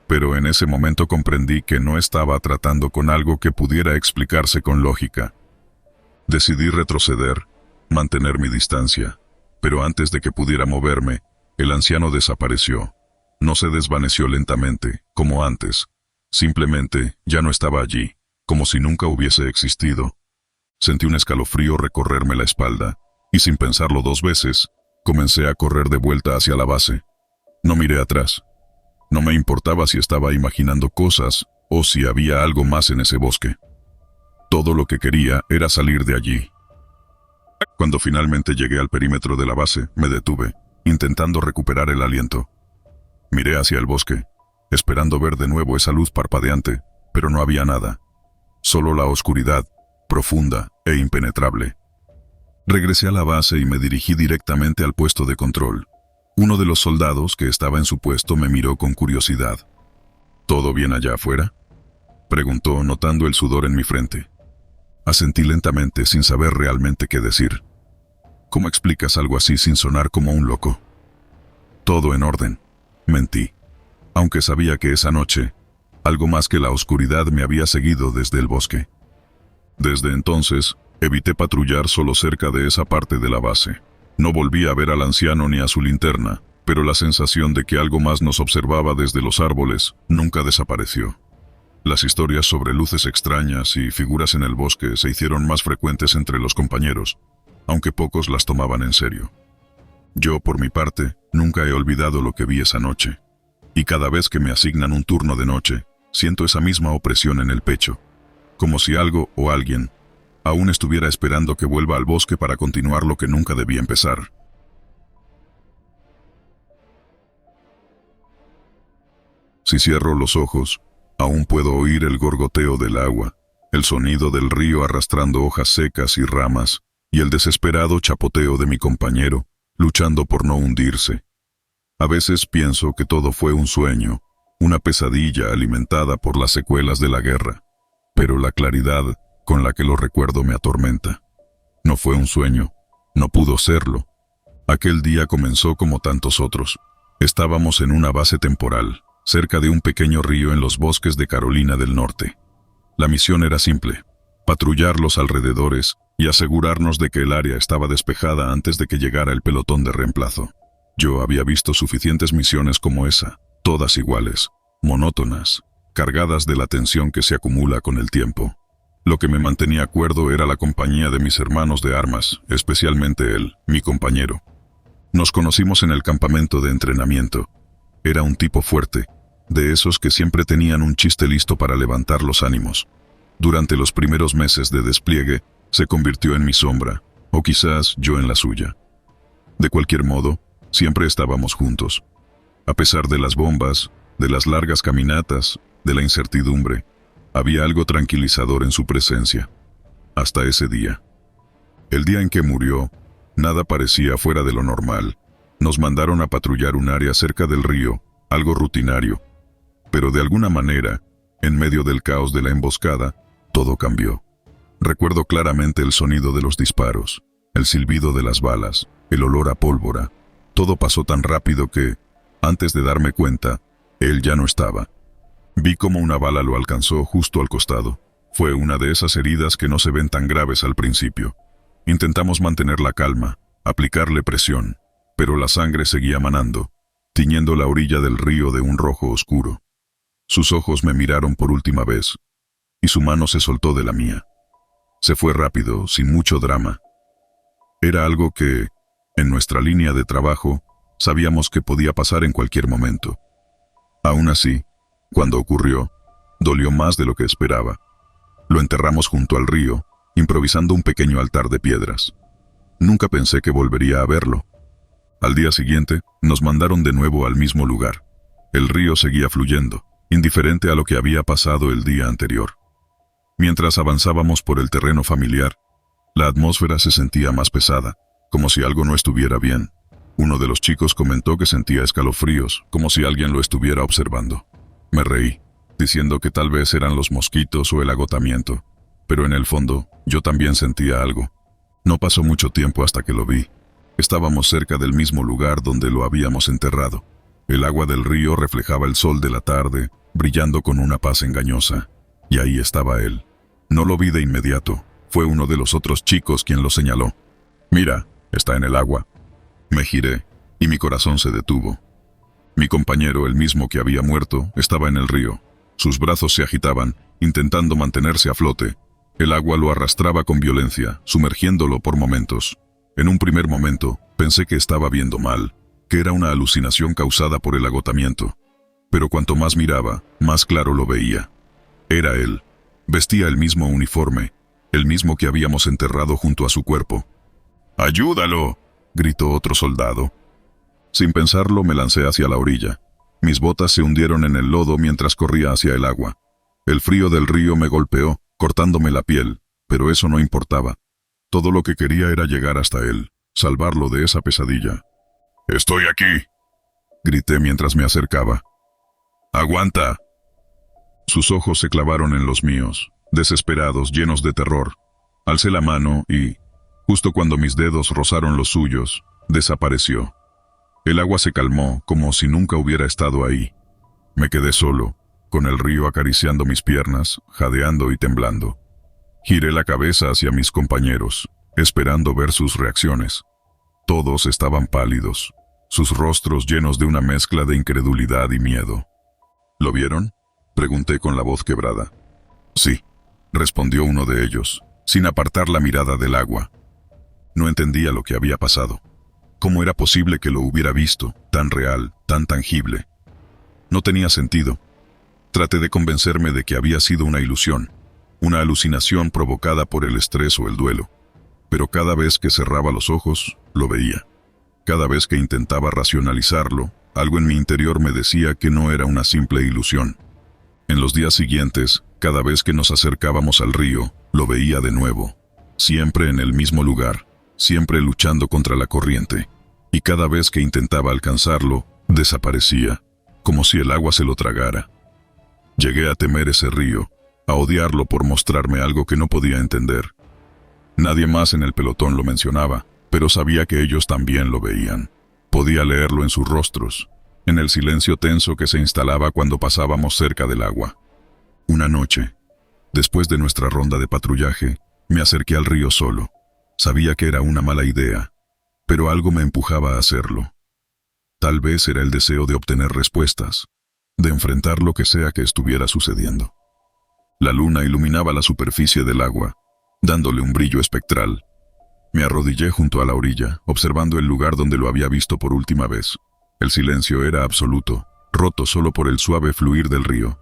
pero en ese momento comprendí que no estaba tratando con algo que pudiera explicarse con lógica. Decidí retroceder, mantener mi distancia, pero antes de que pudiera moverme, el anciano desapareció. No se desvaneció lentamente, como antes. Simplemente ya no estaba allí, como si nunca hubiese existido. Sentí un escalofrío recorrerme la espalda, y sin pensarlo 2 veces, comencé a correr de vuelta hacia la base. No miré atrás. No me importaba si estaba imaginando cosas o si había algo más en ese bosque. Todo lo que quería era salir de allí. Cuando finalmente llegué al perímetro de la base, me detuve, intentando recuperar el aliento. Miré hacia el bosque, esperando ver de nuevo esa luz parpadeante, pero no había nada. Solo la oscuridad, profunda e impenetrable. Regresé a la base y me dirigí directamente al puesto de control. Uno de los soldados que estaba en su puesto me miró con curiosidad. «¿Todo bien allá afuera?», preguntó, notando el sudor en mi frente. Asentí lentamente, sin saber realmente qué decir. «¿Cómo explicas algo así sin sonar como un loco?». «Todo en orden», mentí, aunque sabía que esa noche, algo más que la oscuridad me había seguido desde el bosque. Desde entonces, evité patrullar solo cerca de esa parte de la base. No volví a ver al anciano ni a su linterna, pero la sensación de que algo más nos observaba desde los árboles nunca desapareció. Las historias sobre luces extrañas y figuras en el bosque se hicieron más frecuentes entre los compañeros, aunque pocos las tomaban en serio. Yo, por mi parte, nunca he olvidado lo que vi esa noche, y cada vez que me asignan un turno de noche, siento esa misma opresión en el pecho, como si algo o alguien aún estuviera esperando que vuelva al bosque para continuar lo que nunca debía empezar. Si cierro los ojos, aún puedo oír el gorgoteo del agua, el sonido del río arrastrando hojas secas y ramas, y el desesperado chapoteo de mi compañero, luchando por no hundirse. A veces pienso que todo fue un sueño, una pesadilla alimentada por las secuelas de la guerra, pero la claridad con la que lo recuerdo me atormenta. No fue un sueño, no pudo serlo. Aquel día comenzó como tantos otros. Estábamos en una base temporal, cerca de un pequeño río en los bosques de Carolina del Norte. La misión era simple: patrullar los alrededores y asegurarnos de que el área estaba despejada antes de que llegara el pelotón de reemplazo. Yo había visto suficientes misiones como esa, todas iguales, monótonas, cargadas de la tensión que se acumula con el tiempo. Lo que me mantenía cuerdo era la compañía de mis hermanos de armas, especialmente él, mi compañero. Nos conocimos en el campamento de entrenamiento. Era un tipo fuerte, de esos que siempre tenían un chiste listo para levantar los ánimos. Durante los primeros meses de despliegue, se convirtió en mi sombra, o quizás yo en la suya. De cualquier modo, siempre estábamos juntos. A pesar de las bombas, de las largas caminatas, de la incertidumbre, había algo tranquilizador en su presencia. Hasta ese día. El día en que murió, nada parecía fuera de lo normal. Nos mandaron a patrullar un área cerca del río, algo rutinario. Pero de alguna manera, en medio del caos de la emboscada, todo cambió. Recuerdo claramente el sonido de los disparos, el silbido de las balas, el olor a pólvora. Todo pasó tan rápido que, antes de darme cuenta, él ya no estaba. Vi cómo una bala lo alcanzó justo al costado. Fue una de esas heridas que no se ven tan graves al principio. Intentamos mantener la calma, aplicarle presión, pero la sangre seguía manando, tiñendo la orilla del río de un rojo oscuro. Sus ojos me miraron por última vez, y su mano se soltó de la mía. Se fue rápido, sin mucho drama. Era algo que, en nuestra línea de trabajo, sabíamos que podía pasar en cualquier momento. Aún así, cuando ocurrió, dolió más de lo que esperaba. Lo enterramos junto al río, improvisando un pequeño altar de piedras. Nunca pensé que volvería a verlo. Al día siguiente, nos mandaron de nuevo al mismo lugar. El río seguía fluyendo, indiferente a lo que había pasado el día anterior. Mientras avanzábamos por el terreno familiar, la atmósfera se sentía más pesada, como si algo no estuviera bien. Uno de los chicos comentó que sentía escalofríos, como si alguien lo estuviera observando. Me reí, diciendo que tal vez eran los mosquitos o el agotamiento, pero en el fondo, yo también sentía algo. No pasó mucho tiempo hasta que lo vi. Estábamos cerca del mismo lugar donde lo habíamos enterrado. El agua del río reflejaba el sol de la tarde, brillando con una paz engañosa. Y ahí estaba él. No lo vi de inmediato. Fue uno de los otros chicos quien lo señaló. «Mira, está en el agua». Me giré, y mi corazón se detuvo. Mi compañero, el mismo que había muerto, estaba en el río. Sus brazos se agitaban, intentando mantenerse a flote. El agua lo arrastraba con violencia, sumergiéndolo por momentos. En un primer momento, pensé que estaba viendo mal, que era una alucinación causada por el agotamiento. Pero cuanto más miraba, más claro lo veía. Era él. Vestía el mismo uniforme, el mismo que habíamos enterrado junto a su cuerpo. «¡Ayúdalo!», gritó otro soldado. Sin pensarlo, me lancé hacia la orilla. Mis botas se hundieron en el lodo mientras corría hacia el agua. El frío del río me golpeó, cortándome la piel, pero eso no importaba. Todo lo que quería era llegar hasta él, salvarlo de esa pesadilla. «¡Estoy aquí!», grité mientras me acercaba. «¡Aguanta!». Sus ojos se clavaron en los míos, desesperados, llenos de terror. Alcé la mano y, justo cuando mis dedos rozaron los suyos, desapareció. El agua se calmó, como si nunca hubiera estado ahí. Me quedé solo, con el río acariciando mis piernas, jadeando y temblando. Giré la cabeza hacia mis compañeros, esperando ver sus reacciones. Todos estaban pálidos, sus rostros llenos de una mezcla de incredulidad y miedo. «¿Lo vieron?», pregunté con la voz quebrada. «Sí», respondió uno de ellos, sin apartar la mirada del agua. No entendía lo que había pasado. ¿Cómo era posible que lo hubiera visto, tan real, tan tangible? No tenía sentido. Traté de convencerme de que había sido una ilusión, una alucinación provocada por el estrés o el duelo. Pero cada vez que cerraba los ojos, lo veía. Cada vez que intentaba racionalizarlo, algo en mi interior me decía que no era una simple ilusión. En los días siguientes, cada vez que nos acercábamos al río, lo veía de nuevo. Siempre en el mismo lugar, siempre luchando contra la corriente. Y cada vez que intentaba alcanzarlo, desaparecía, como si el agua se lo tragara. Llegué a temer ese río, a odiarlo por mostrarme algo que no podía entender. Nadie más en el pelotón lo mencionaba, pero sabía que ellos también lo veían. Podía leerlo en sus rostros, en el silencio tenso que se instalaba cuando pasábamos cerca del agua. Una noche, después de nuestra ronda de patrullaje, me acerqué al río solo. Sabía que era una mala idea, pero algo me empujaba a hacerlo. Tal vez era el deseo de obtener respuestas, de enfrentar lo que sea que estuviera sucediendo. La luna iluminaba la superficie del agua, dándole un brillo espectral. Me arrodillé junto a la orilla, observando el lugar donde lo había visto por última vez. El silencio era absoluto, roto solo por el suave fluir del río.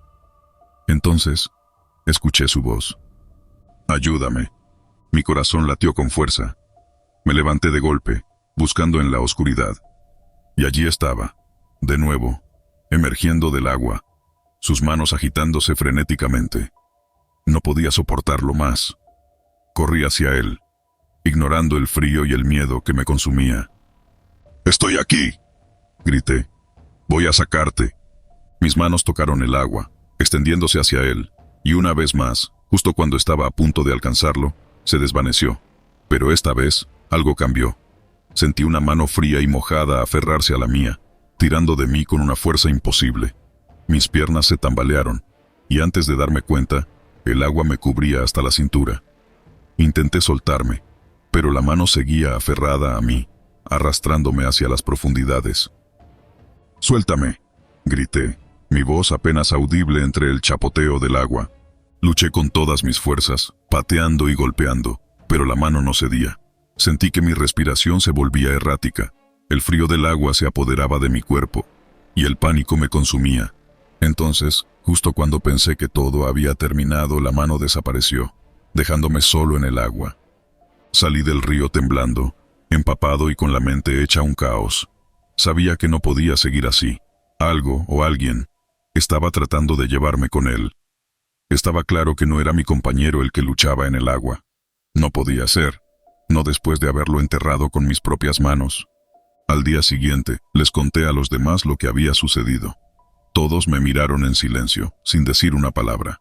Entonces, escuché su voz. «Ayúdame». Mi corazón latió con fuerza. Me levanté de golpe, buscando en la oscuridad. Y allí estaba, de nuevo, emergiendo del agua, sus manos agitándose frenéticamente. No podía soportarlo más. Corrí hacia él, ignorando el frío y el miedo que me consumía. «¡Estoy aquí!», grité. «Voy a sacarte». Mis manos tocaron el agua, extendiéndose hacia él, y una vez más, justo cuando estaba a punto de alcanzarlo, se desvaneció. Pero esta vez, algo cambió. Sentí una mano fría y mojada aferrarse a la mía, tirando de mí con una fuerza imposible. Mis piernas se tambalearon, y antes de darme cuenta, el agua me cubría hasta la cintura. Intenté soltarme, pero la mano seguía aferrada a mí, arrastrándome hacia las profundidades. «¡Suéltame!», grité, mi voz apenas audible entre el chapoteo del agua. Luché con todas mis fuerzas, pateando y golpeando, pero la mano no cedía. Sentí que mi respiración se volvía errática, el frío del agua se apoderaba de mi cuerpo, y el pánico me consumía. Entonces, justo cuando pensé que todo había terminado, la mano desapareció, dejándome solo en el agua. Salí del río temblando, empapado y con la mente hecha un caos. Sabía que no podía seguir así. Algo o alguien estaba tratando de llevarme con él. Estaba claro que no era mi compañero el que luchaba en el agua. No podía ser, no después de haberlo enterrado con mis propias manos. Al día siguiente, les conté a los demás lo que había sucedido. Todos me miraron en silencio, sin decir una palabra.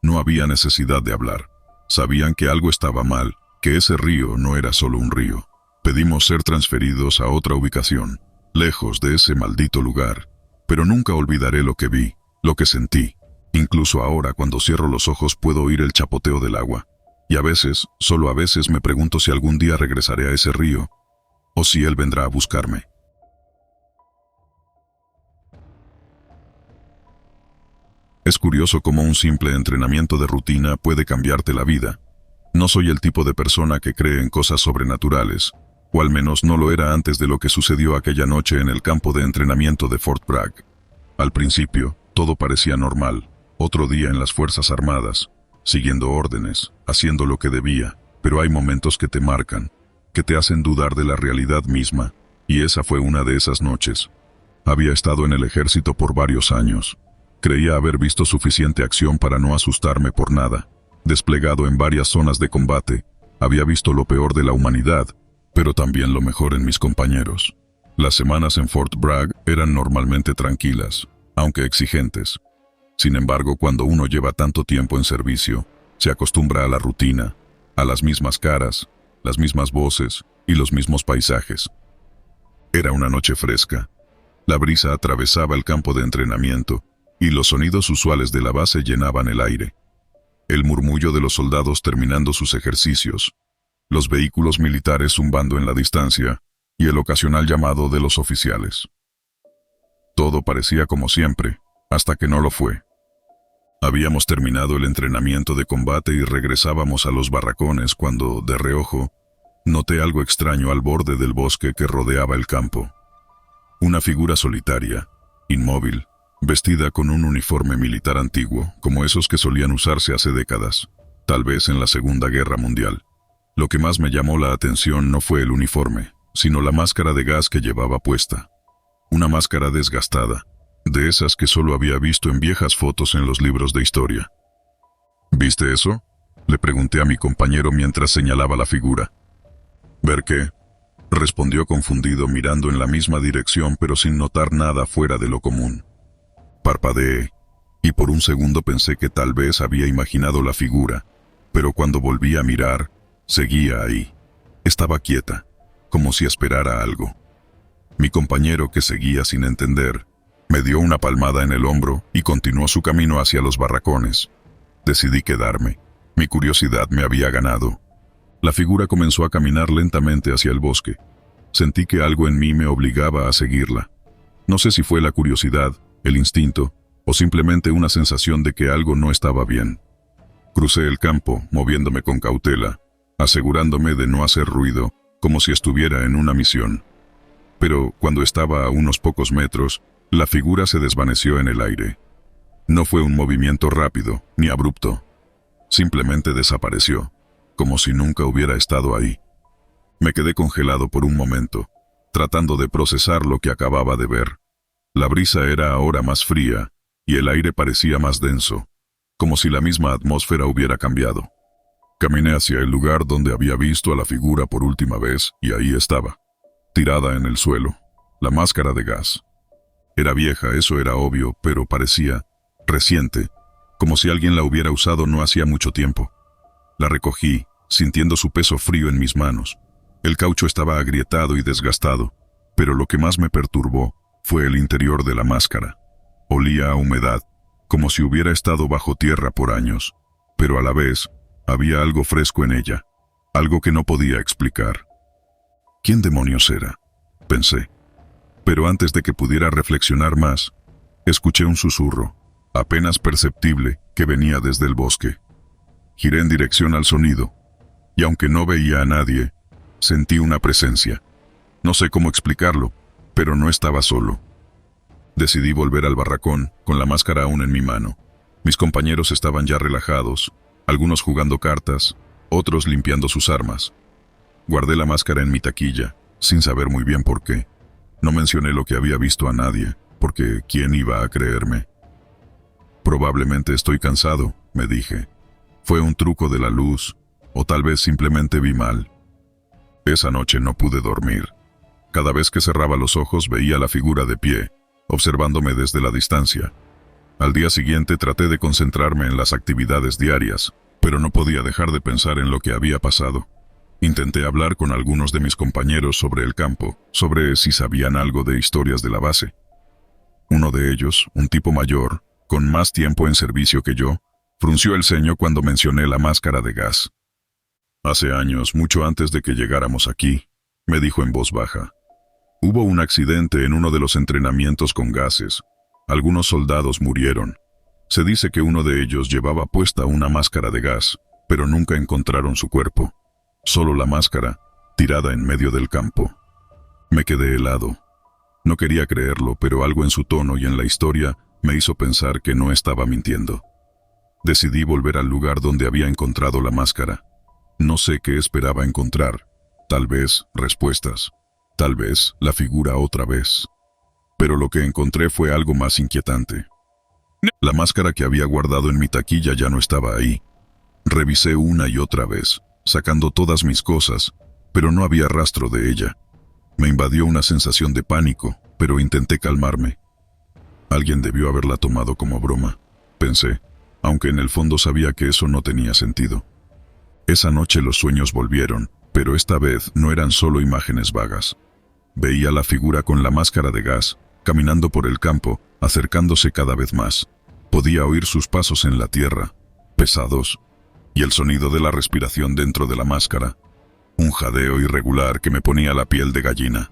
No había necesidad de hablar. Sabían que algo estaba mal, que ese río no era solo un río. Pedimos ser transferidos a otra ubicación, lejos de ese maldito lugar. Pero nunca olvidaré lo que vi, lo que sentí. Incluso ahora, cuando cierro los ojos, puedo oír el chapoteo del agua. Y a veces, solo a veces, me pregunto si algún día regresaré a ese río, o si él vendrá a buscarme. Es curioso cómo un simple entrenamiento de rutina puede cambiarte la vida. No soy el tipo de persona que cree en cosas sobrenaturales, o al menos no lo era antes de lo que sucedió aquella noche en el campo de entrenamiento de Fort Bragg. Al principio, todo parecía normal. Otro día en las Fuerzas Armadas, siguiendo órdenes, haciendo lo que debía, pero hay momentos que te marcan, que te hacen dudar de la realidad misma, y esa fue una de esas noches. Había estado en el ejército por varios años. Creía haber visto suficiente acción para no asustarme por nada. Desplegado en varias zonas de combate, había visto lo peor de la humanidad, pero también lo mejor en mis compañeros. Las semanas en Fort Bragg eran normalmente tranquilas, aunque exigentes. Sin embargo, cuando uno lleva tanto tiempo en servicio, se acostumbra a la rutina, a las mismas caras, las mismas voces y los mismos paisajes. Era una noche fresca. La brisa atravesaba el campo de entrenamiento y los sonidos usuales de la base llenaban el aire. El murmullo de los soldados terminando sus ejercicios, los vehículos militares zumbando en la distancia y el ocasional llamado de los oficiales. Todo parecía como siempre, hasta que no lo fue. Habíamos terminado el entrenamiento de combate y regresábamos a los barracones cuando, de reojo, noté algo extraño al borde del bosque que rodeaba el campo. Una figura solitaria, inmóvil, vestida con un uniforme militar antiguo, como esos que solían usarse hace décadas, tal vez en la Segunda Guerra Mundial. Lo que más me llamó la atención no fue el uniforme, sino la máscara de gas que llevaba puesta. Una máscara desgastada, de esas que solo había visto en viejas fotos en los libros de historia. ¿Viste eso?, le pregunté a mi compañero mientras señalaba la figura. ¿Ver qué?, respondió confundido mirando en la misma dirección pero sin notar nada fuera de lo común. Parpadeé, y por un segundo pensé que tal vez había imaginado la figura, pero cuando volví a mirar, seguía ahí. Estaba quieta, como si esperara algo. Mi compañero, que seguía sin entender, me dio una palmada en el hombro y continuó su camino hacia los barracones. Decidí quedarme. Mi curiosidad me había ganado. La figura comenzó a caminar lentamente hacia el bosque. Sentí que algo en mí me obligaba a seguirla. No sé si fue la curiosidad, el instinto, o simplemente una sensación de que algo no estaba bien. Crucé el campo, moviéndome con cautela, asegurándome de no hacer ruido, como si estuviera en una misión. Pero cuando estaba a unos pocos metros, la figura se desvaneció en el aire. No fue un movimiento rápido, ni abrupto. Simplemente desapareció, como si nunca hubiera estado ahí. Me quedé congelado por un momento, tratando de procesar lo que acababa de ver. La brisa era ahora más fría, y el aire parecía más denso, como si la misma atmósfera hubiera cambiado. Caminé hacia el lugar donde había visto a la figura por última vez, y ahí estaba, tirada en el suelo, la máscara de gas. Era vieja, eso era obvio, pero parecía reciente, como si alguien la hubiera usado no hacía mucho tiempo. La recogí, sintiendo su peso frío en mis manos. El caucho estaba agrietado y desgastado, pero lo que más me perturbó fue el interior de la máscara. Olía a humedad, como si hubiera estado bajo tierra por años, pero a la vez había algo fresco en ella. Algo que no podía explicar. ¿Quién demonios era?, pensé. Pero antes de que pudiera reflexionar más, escuché un susurro, apenas perceptible, que venía desde el bosque. Giré en dirección al sonido, y aunque no veía a nadie, sentí una presencia. No sé cómo explicarlo, pero no estaba solo. Decidí volver al barracón, con la máscara aún en mi mano. Mis compañeros estaban ya relajados, algunos jugando cartas, otros limpiando sus armas. Guardé la máscara en mi taquilla, sin saber muy bien por qué. No mencioné lo que había visto a nadie, porque ¿quién iba a creerme? Probablemente estoy cansado, me dije. Fue un truco de la luz, o tal vez simplemente vi mal. Esa noche no pude dormir. Cada vez que cerraba los ojos veía la figura de pie, observándome desde la distancia. Al día siguiente traté de concentrarme en las actividades diarias, pero no podía dejar de pensar en lo que había pasado. Intenté hablar con algunos de mis compañeros sobre el campo, sobre si sabían algo de historias de la base. Uno de ellos, un tipo mayor, con más tiempo en servicio que yo, frunció el ceño cuando mencioné la máscara de gas. Hace años, mucho antes de que llegáramos aquí, me dijo en voz baja. Hubo un accidente en uno de los entrenamientos con gases. Algunos soldados murieron. Se dice que uno de ellos llevaba puesta una máscara de gas, pero nunca encontraron su cuerpo. Solo la máscara, tirada en medio del campo. Me quedé helado. No quería creerlo, pero algo en su tono y en la historia me hizo pensar que no estaba mintiendo. Decidí volver al lugar donde había encontrado la máscara. No sé qué esperaba encontrar. Tal vez respuestas. Tal vez la figura otra vez. Pero lo que encontré fue algo más inquietante. La máscara que había guardado en mi taquilla ya no estaba ahí. Revisé una y otra vez, sacando todas mis cosas, pero no había rastro de ella. Me invadió una sensación de pánico, pero intenté calmarme. Alguien debió haberla tomado como broma, pensé, aunque en el fondo sabía que eso no tenía sentido. Esa noche los sueños volvieron, pero esta vez no eran solo imágenes vagas. Veía la figura con la máscara de gas, caminando por el campo, acercándose cada vez más. Podía oír sus pasos en la tierra, pesados, y el sonido de la respiración dentro de la máscara, un jadeo irregular que me ponía la piel de gallina.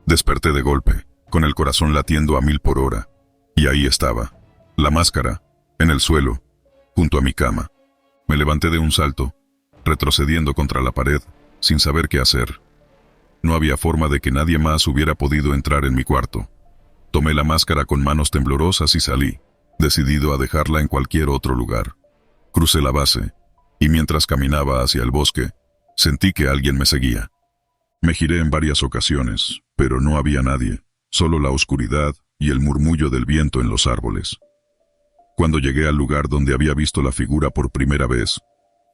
Desperté de golpe, con el corazón latiendo a 1000 por hora, y ahí estaba, la máscara, en el suelo, junto a mi cama. Me levanté de un salto, retrocediendo contra la pared, sin saber qué hacer. No había forma de que nadie más hubiera podido entrar en mi cuarto. Tomé la máscara con manos temblorosas y salí, decidido a dejarla en cualquier otro lugar. Crucé la base, y mientras caminaba hacia el bosque, sentí que alguien me seguía. Me giré en varias ocasiones, pero no había nadie, solo la oscuridad y el murmullo del viento en los árboles. Cuando llegué al lugar donde había visto la figura por primera vez,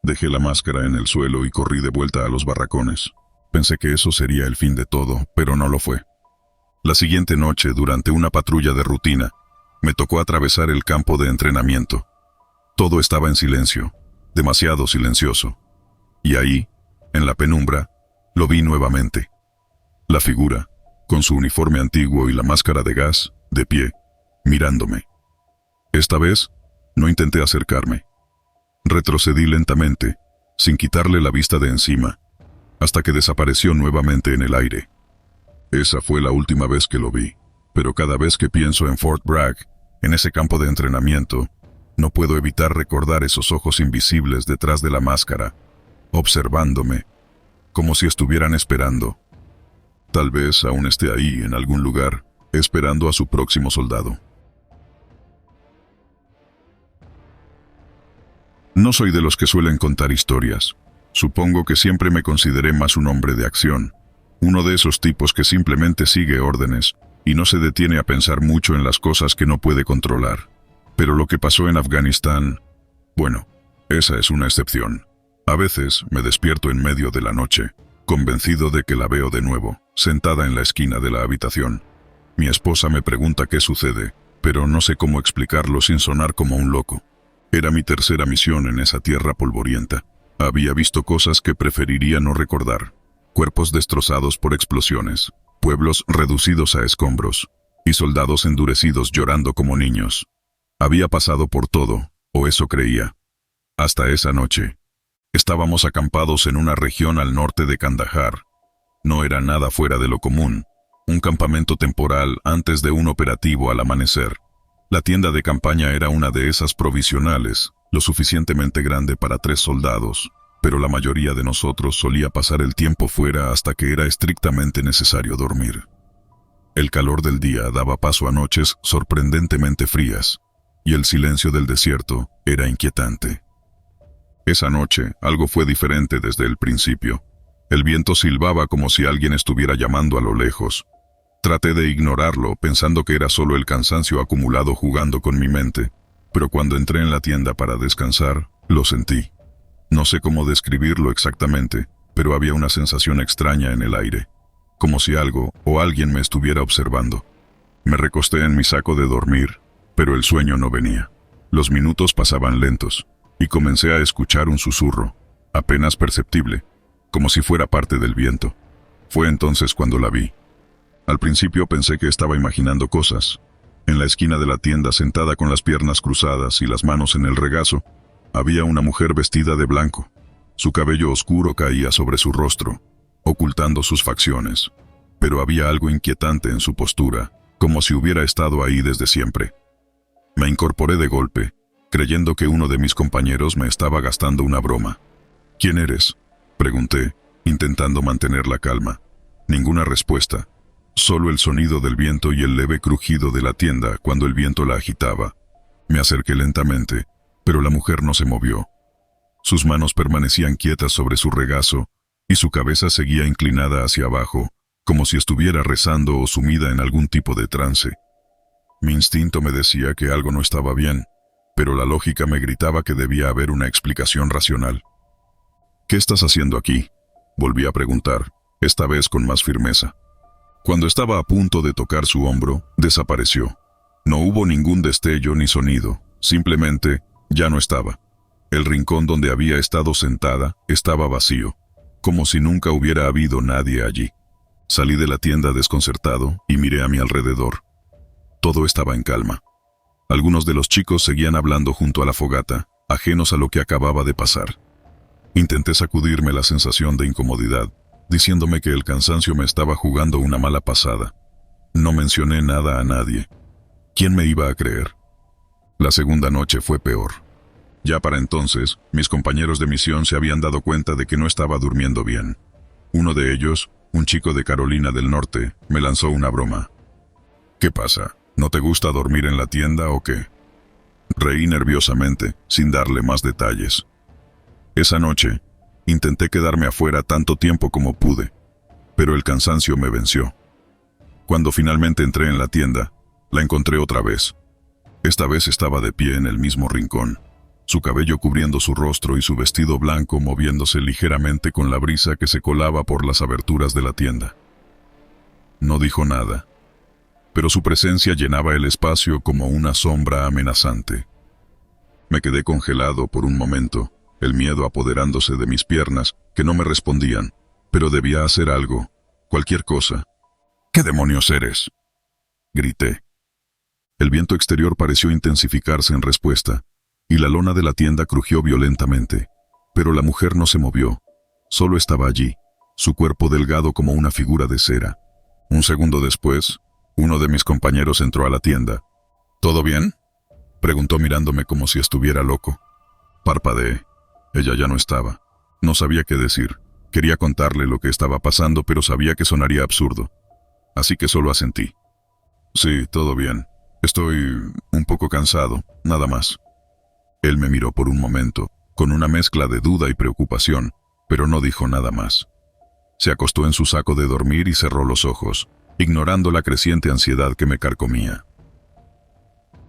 dejé la máscara en el suelo y corrí de vuelta a los barracones. Pensé que eso sería el fin de todo, pero no lo fue. La siguiente noche, durante una patrulla de rutina, me tocó atravesar el campo de entrenamiento. Todo estaba en silencio, demasiado silencioso. Y ahí, en la penumbra, lo vi nuevamente. La figura, con su uniforme antiguo y la máscara de gas, de pie, mirándome. Esta vez, no intenté acercarme. Retrocedí lentamente, sin quitarle la vista de encima, hasta que desapareció nuevamente en el aire. Esa fue la última vez que lo vi, pero cada vez que pienso en Fort Bragg, en ese campo de entrenamiento, no puedo evitar recordar esos ojos invisibles detrás de la máscara, observándome, como si estuvieran esperando. Tal vez aún esté ahí, en algún lugar, esperando a su próximo soldado. No soy de los que suelen contar historias. Supongo que siempre me consideré más un hombre de acción, uno de esos tipos que simplemente sigue órdenes y no se detiene a pensar mucho en las cosas que no puede controlar. Pero lo que pasó en Afganistán, bueno, esa es una excepción. A veces me despierto en medio de la noche, convencido de que la veo de nuevo, sentada en la esquina de la habitación. Mi esposa me pregunta qué sucede, pero no sé cómo explicarlo sin sonar como un loco. Era mi tercera misión en esa tierra polvorienta. Había visto cosas que preferiría no recordar. Cuerpos destrozados por explosiones, pueblos reducidos a escombros, y soldados endurecidos llorando como niños. Había pasado por todo, o eso creía. Hasta esa noche. Estábamos acampados en una región al norte de Kandahar. No era nada fuera de lo común. Un campamento temporal antes de un operativo al amanecer. La tienda de campaña era una de esas provisionales, lo suficientemente grande para 3 soldados, pero la mayoría de nosotros solía pasar el tiempo fuera hasta que era estrictamente necesario dormir. El calor del día daba paso a noches sorprendentemente frías, y el silencio del desierto era inquietante. Esa noche algo fue diferente desde el principio. El viento silbaba como si alguien estuviera llamando a lo lejos. Traté de ignorarlo, pensando que era solo el cansancio acumulado jugando con mi mente, pero cuando entré en la tienda para descansar, lo sentí. No sé cómo describirlo exactamente, pero había una sensación extraña en el aire, como si algo o alguien me estuviera observando. Me recosté en mi saco de dormir, pero el sueño no venía. Los minutos pasaban lentos, y comencé a escuchar un susurro, apenas perceptible, como si fuera parte del viento. Fue entonces cuando la vi. Al principio pensé que estaba imaginando cosas. En la esquina de la tienda, sentada con las piernas cruzadas y las manos en el regazo, había una mujer vestida de blanco. Su cabello oscuro caía sobre su rostro, ocultando sus facciones. Pero había algo inquietante en su postura, como si hubiera estado ahí desde siempre. Me incorporé de golpe, creyendo que uno de mis compañeros me estaba gastando una broma. ¿Quién eres?, pregunté, intentando mantener la calma. Ninguna respuesta. Solo el sonido del viento y el leve crujido de la tienda cuando el viento la agitaba. Me acerqué lentamente, pero la mujer no se movió. Sus manos permanecían quietas sobre su regazo, y su cabeza seguía inclinada hacia abajo, como si estuviera rezando o sumida en algún tipo de trance. Mi instinto me decía que algo no estaba bien, pero la lógica me gritaba que debía haber una explicación racional. ¿Qué estás haciendo aquí?, volví a preguntar, esta vez con más firmeza. Cuando estaba a punto de tocar su hombro, desapareció. No hubo ningún destello ni sonido, simplemente ya no estaba. El rincón donde había estado sentada estaba vacío, como si nunca hubiera habido nadie allí. Salí de la tienda desconcertado y miré a mi alrededor. Todo estaba en calma. Algunos de los chicos seguían hablando junto a la fogata, ajenos a lo que acababa de pasar. Intenté sacudirme la sensación de incomodidad, diciéndome que el cansancio me estaba jugando una mala pasada. No mencioné nada a nadie. ¿Quién me iba a creer? La segunda noche fue peor. Ya para entonces, mis compañeros de misión se habían dado cuenta de que no estaba durmiendo bien. Uno de ellos, un chico de Carolina del Norte, me lanzó una broma. ¿Qué pasa? ¿No te gusta dormir en la tienda o qué? Reí nerviosamente, sin darle más detalles. Esa noche, intenté quedarme afuera tanto tiempo como pude, pero el cansancio me venció. Cuando finalmente entré en la tienda, la encontré otra vez. Esta vez estaba de pie en el mismo rincón, su cabello cubriendo su rostro y su vestido blanco moviéndose ligeramente con la brisa que se colaba por las aberturas de la tienda. No dijo nada, pero su presencia llenaba el espacio como una sombra amenazante. Me quedé congelado por un momento, el miedo apoderándose de mis piernas, que no me respondían, pero debía hacer algo, cualquier cosa. ¿Qué demonios eres?, grité. El viento exterior pareció intensificarse en respuesta, y la lona de la tienda crujió violentamente, pero la mujer no se movió, solo estaba allí, su cuerpo delgado como una figura de cera. Un segundo después, uno de mis compañeros entró a la tienda. ¿Todo bien?, preguntó mirándome como si estuviera loco. Parpadeé. Ella ya no estaba. No sabía qué decir. Quería contarle lo que estaba pasando, pero sabía que sonaría absurdo. Así que solo asentí. Sí, todo bien. Estoy un poco cansado, nada más. Él me miró por un momento, con una mezcla de duda y preocupación, pero no dijo nada más. Se acostó en su saco de dormir y cerró los ojos, ignorando la creciente ansiedad que me carcomía.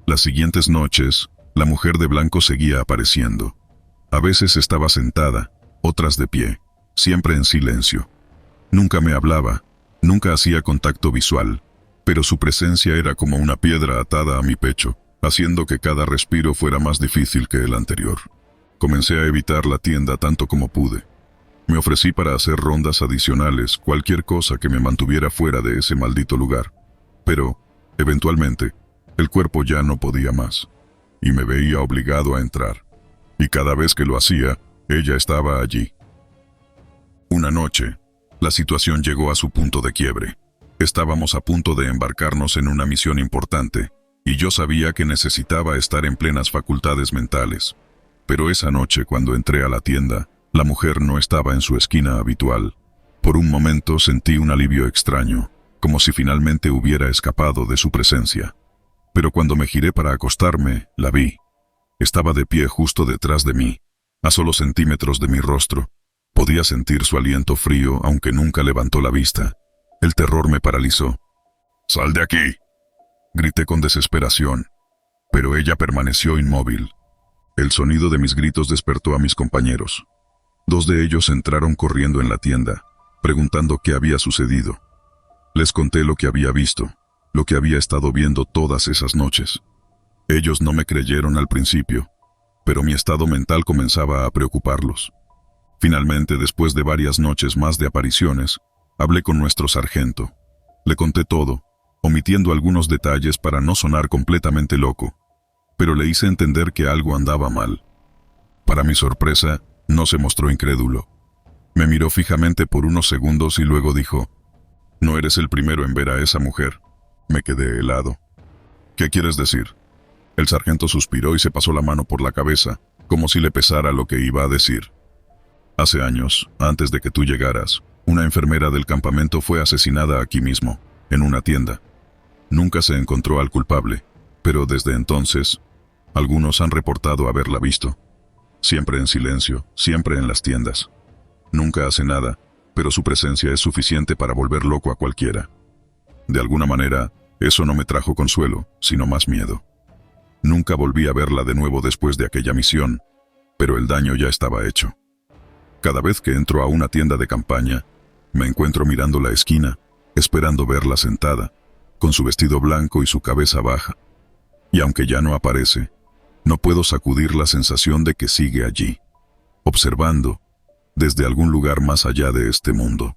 Las siguientes noches, la mujer de blanco seguía apareciendo. A veces estaba sentada, otras de pie, siempre en silencio. Nunca me hablaba, nunca hacía contacto visual, pero su presencia era como una piedra atada a mi pecho, haciendo que cada respiro fuera más difícil que el anterior. Comencé a evitar la tienda tanto como pude. Me ofrecí para hacer rondas adicionales, cualquier cosa que me mantuviera fuera de ese maldito lugar. Pero, eventualmente, el cuerpo ya no podía más, y me veía obligado a entrar. Y cada vez que lo hacía, Ella estaba allí. Una noche, la situación llegó a su punto de quiebre. Estábamos a punto de embarcarnos en una misión importante, y yo sabía que necesitaba estar en plenas facultades mentales. Pero esa noche, cuando entré a la tienda, la mujer no estaba en su esquina habitual. Por un momento sentí un alivio extraño, como si finalmente hubiera escapado de su presencia. Pero cuando me giré para acostarme, la vi. Estaba de pie justo detrás de mí, a solo centímetros de mi rostro. Podía sentir su aliento frío, aunque nunca levantó la vista. El terror me paralizó. «¡Sal de aquí!», grité con desesperación, pero ella permaneció inmóvil. El sonido de mis gritos despertó a mis compañeros. 2 de ellos entraron corriendo en la tienda, preguntando qué había sucedido. Les conté lo que había visto, lo que había estado viendo todas esas noches. Ellos no me creyeron al principio, pero mi estado mental comenzaba a preocuparlos. Finalmente, después de varias noches más de apariciones, hablé con nuestro sargento. Le conté todo, omitiendo algunos detalles para no sonar completamente loco, pero le hice entender que algo andaba mal. Para mi sorpresa, no se mostró incrédulo. Me miró fijamente por unos segundos y luego dijo: «No eres el primero en ver a esa mujer». Me quedé helado. «¿Qué quieres decir?». El sargento suspiró y se pasó la mano por la cabeza, como si le pesara lo que iba a decir. «Hace años, antes de que tú llegaras, una enfermera del campamento fue asesinada aquí mismo, en una tienda. Nunca se encontró al culpable, pero desde entonces, algunos han reportado haberla visto. Siempre en silencio, siempre en las tiendas. Nunca hace nada, pero su presencia es suficiente para volver loco a cualquiera. De alguna manera, eso no me trajo consuelo, sino más miedo. Nunca volví a verla de nuevo después de aquella misión, pero el daño ya estaba hecho. Cada vez que entro a una tienda de campaña, me encuentro mirando la esquina, esperando verla sentada, con su vestido blanco y su cabeza baja. Y aunque ya no aparece, no puedo sacudir la sensación de que sigue allí, observando, desde algún lugar más allá de este mundo.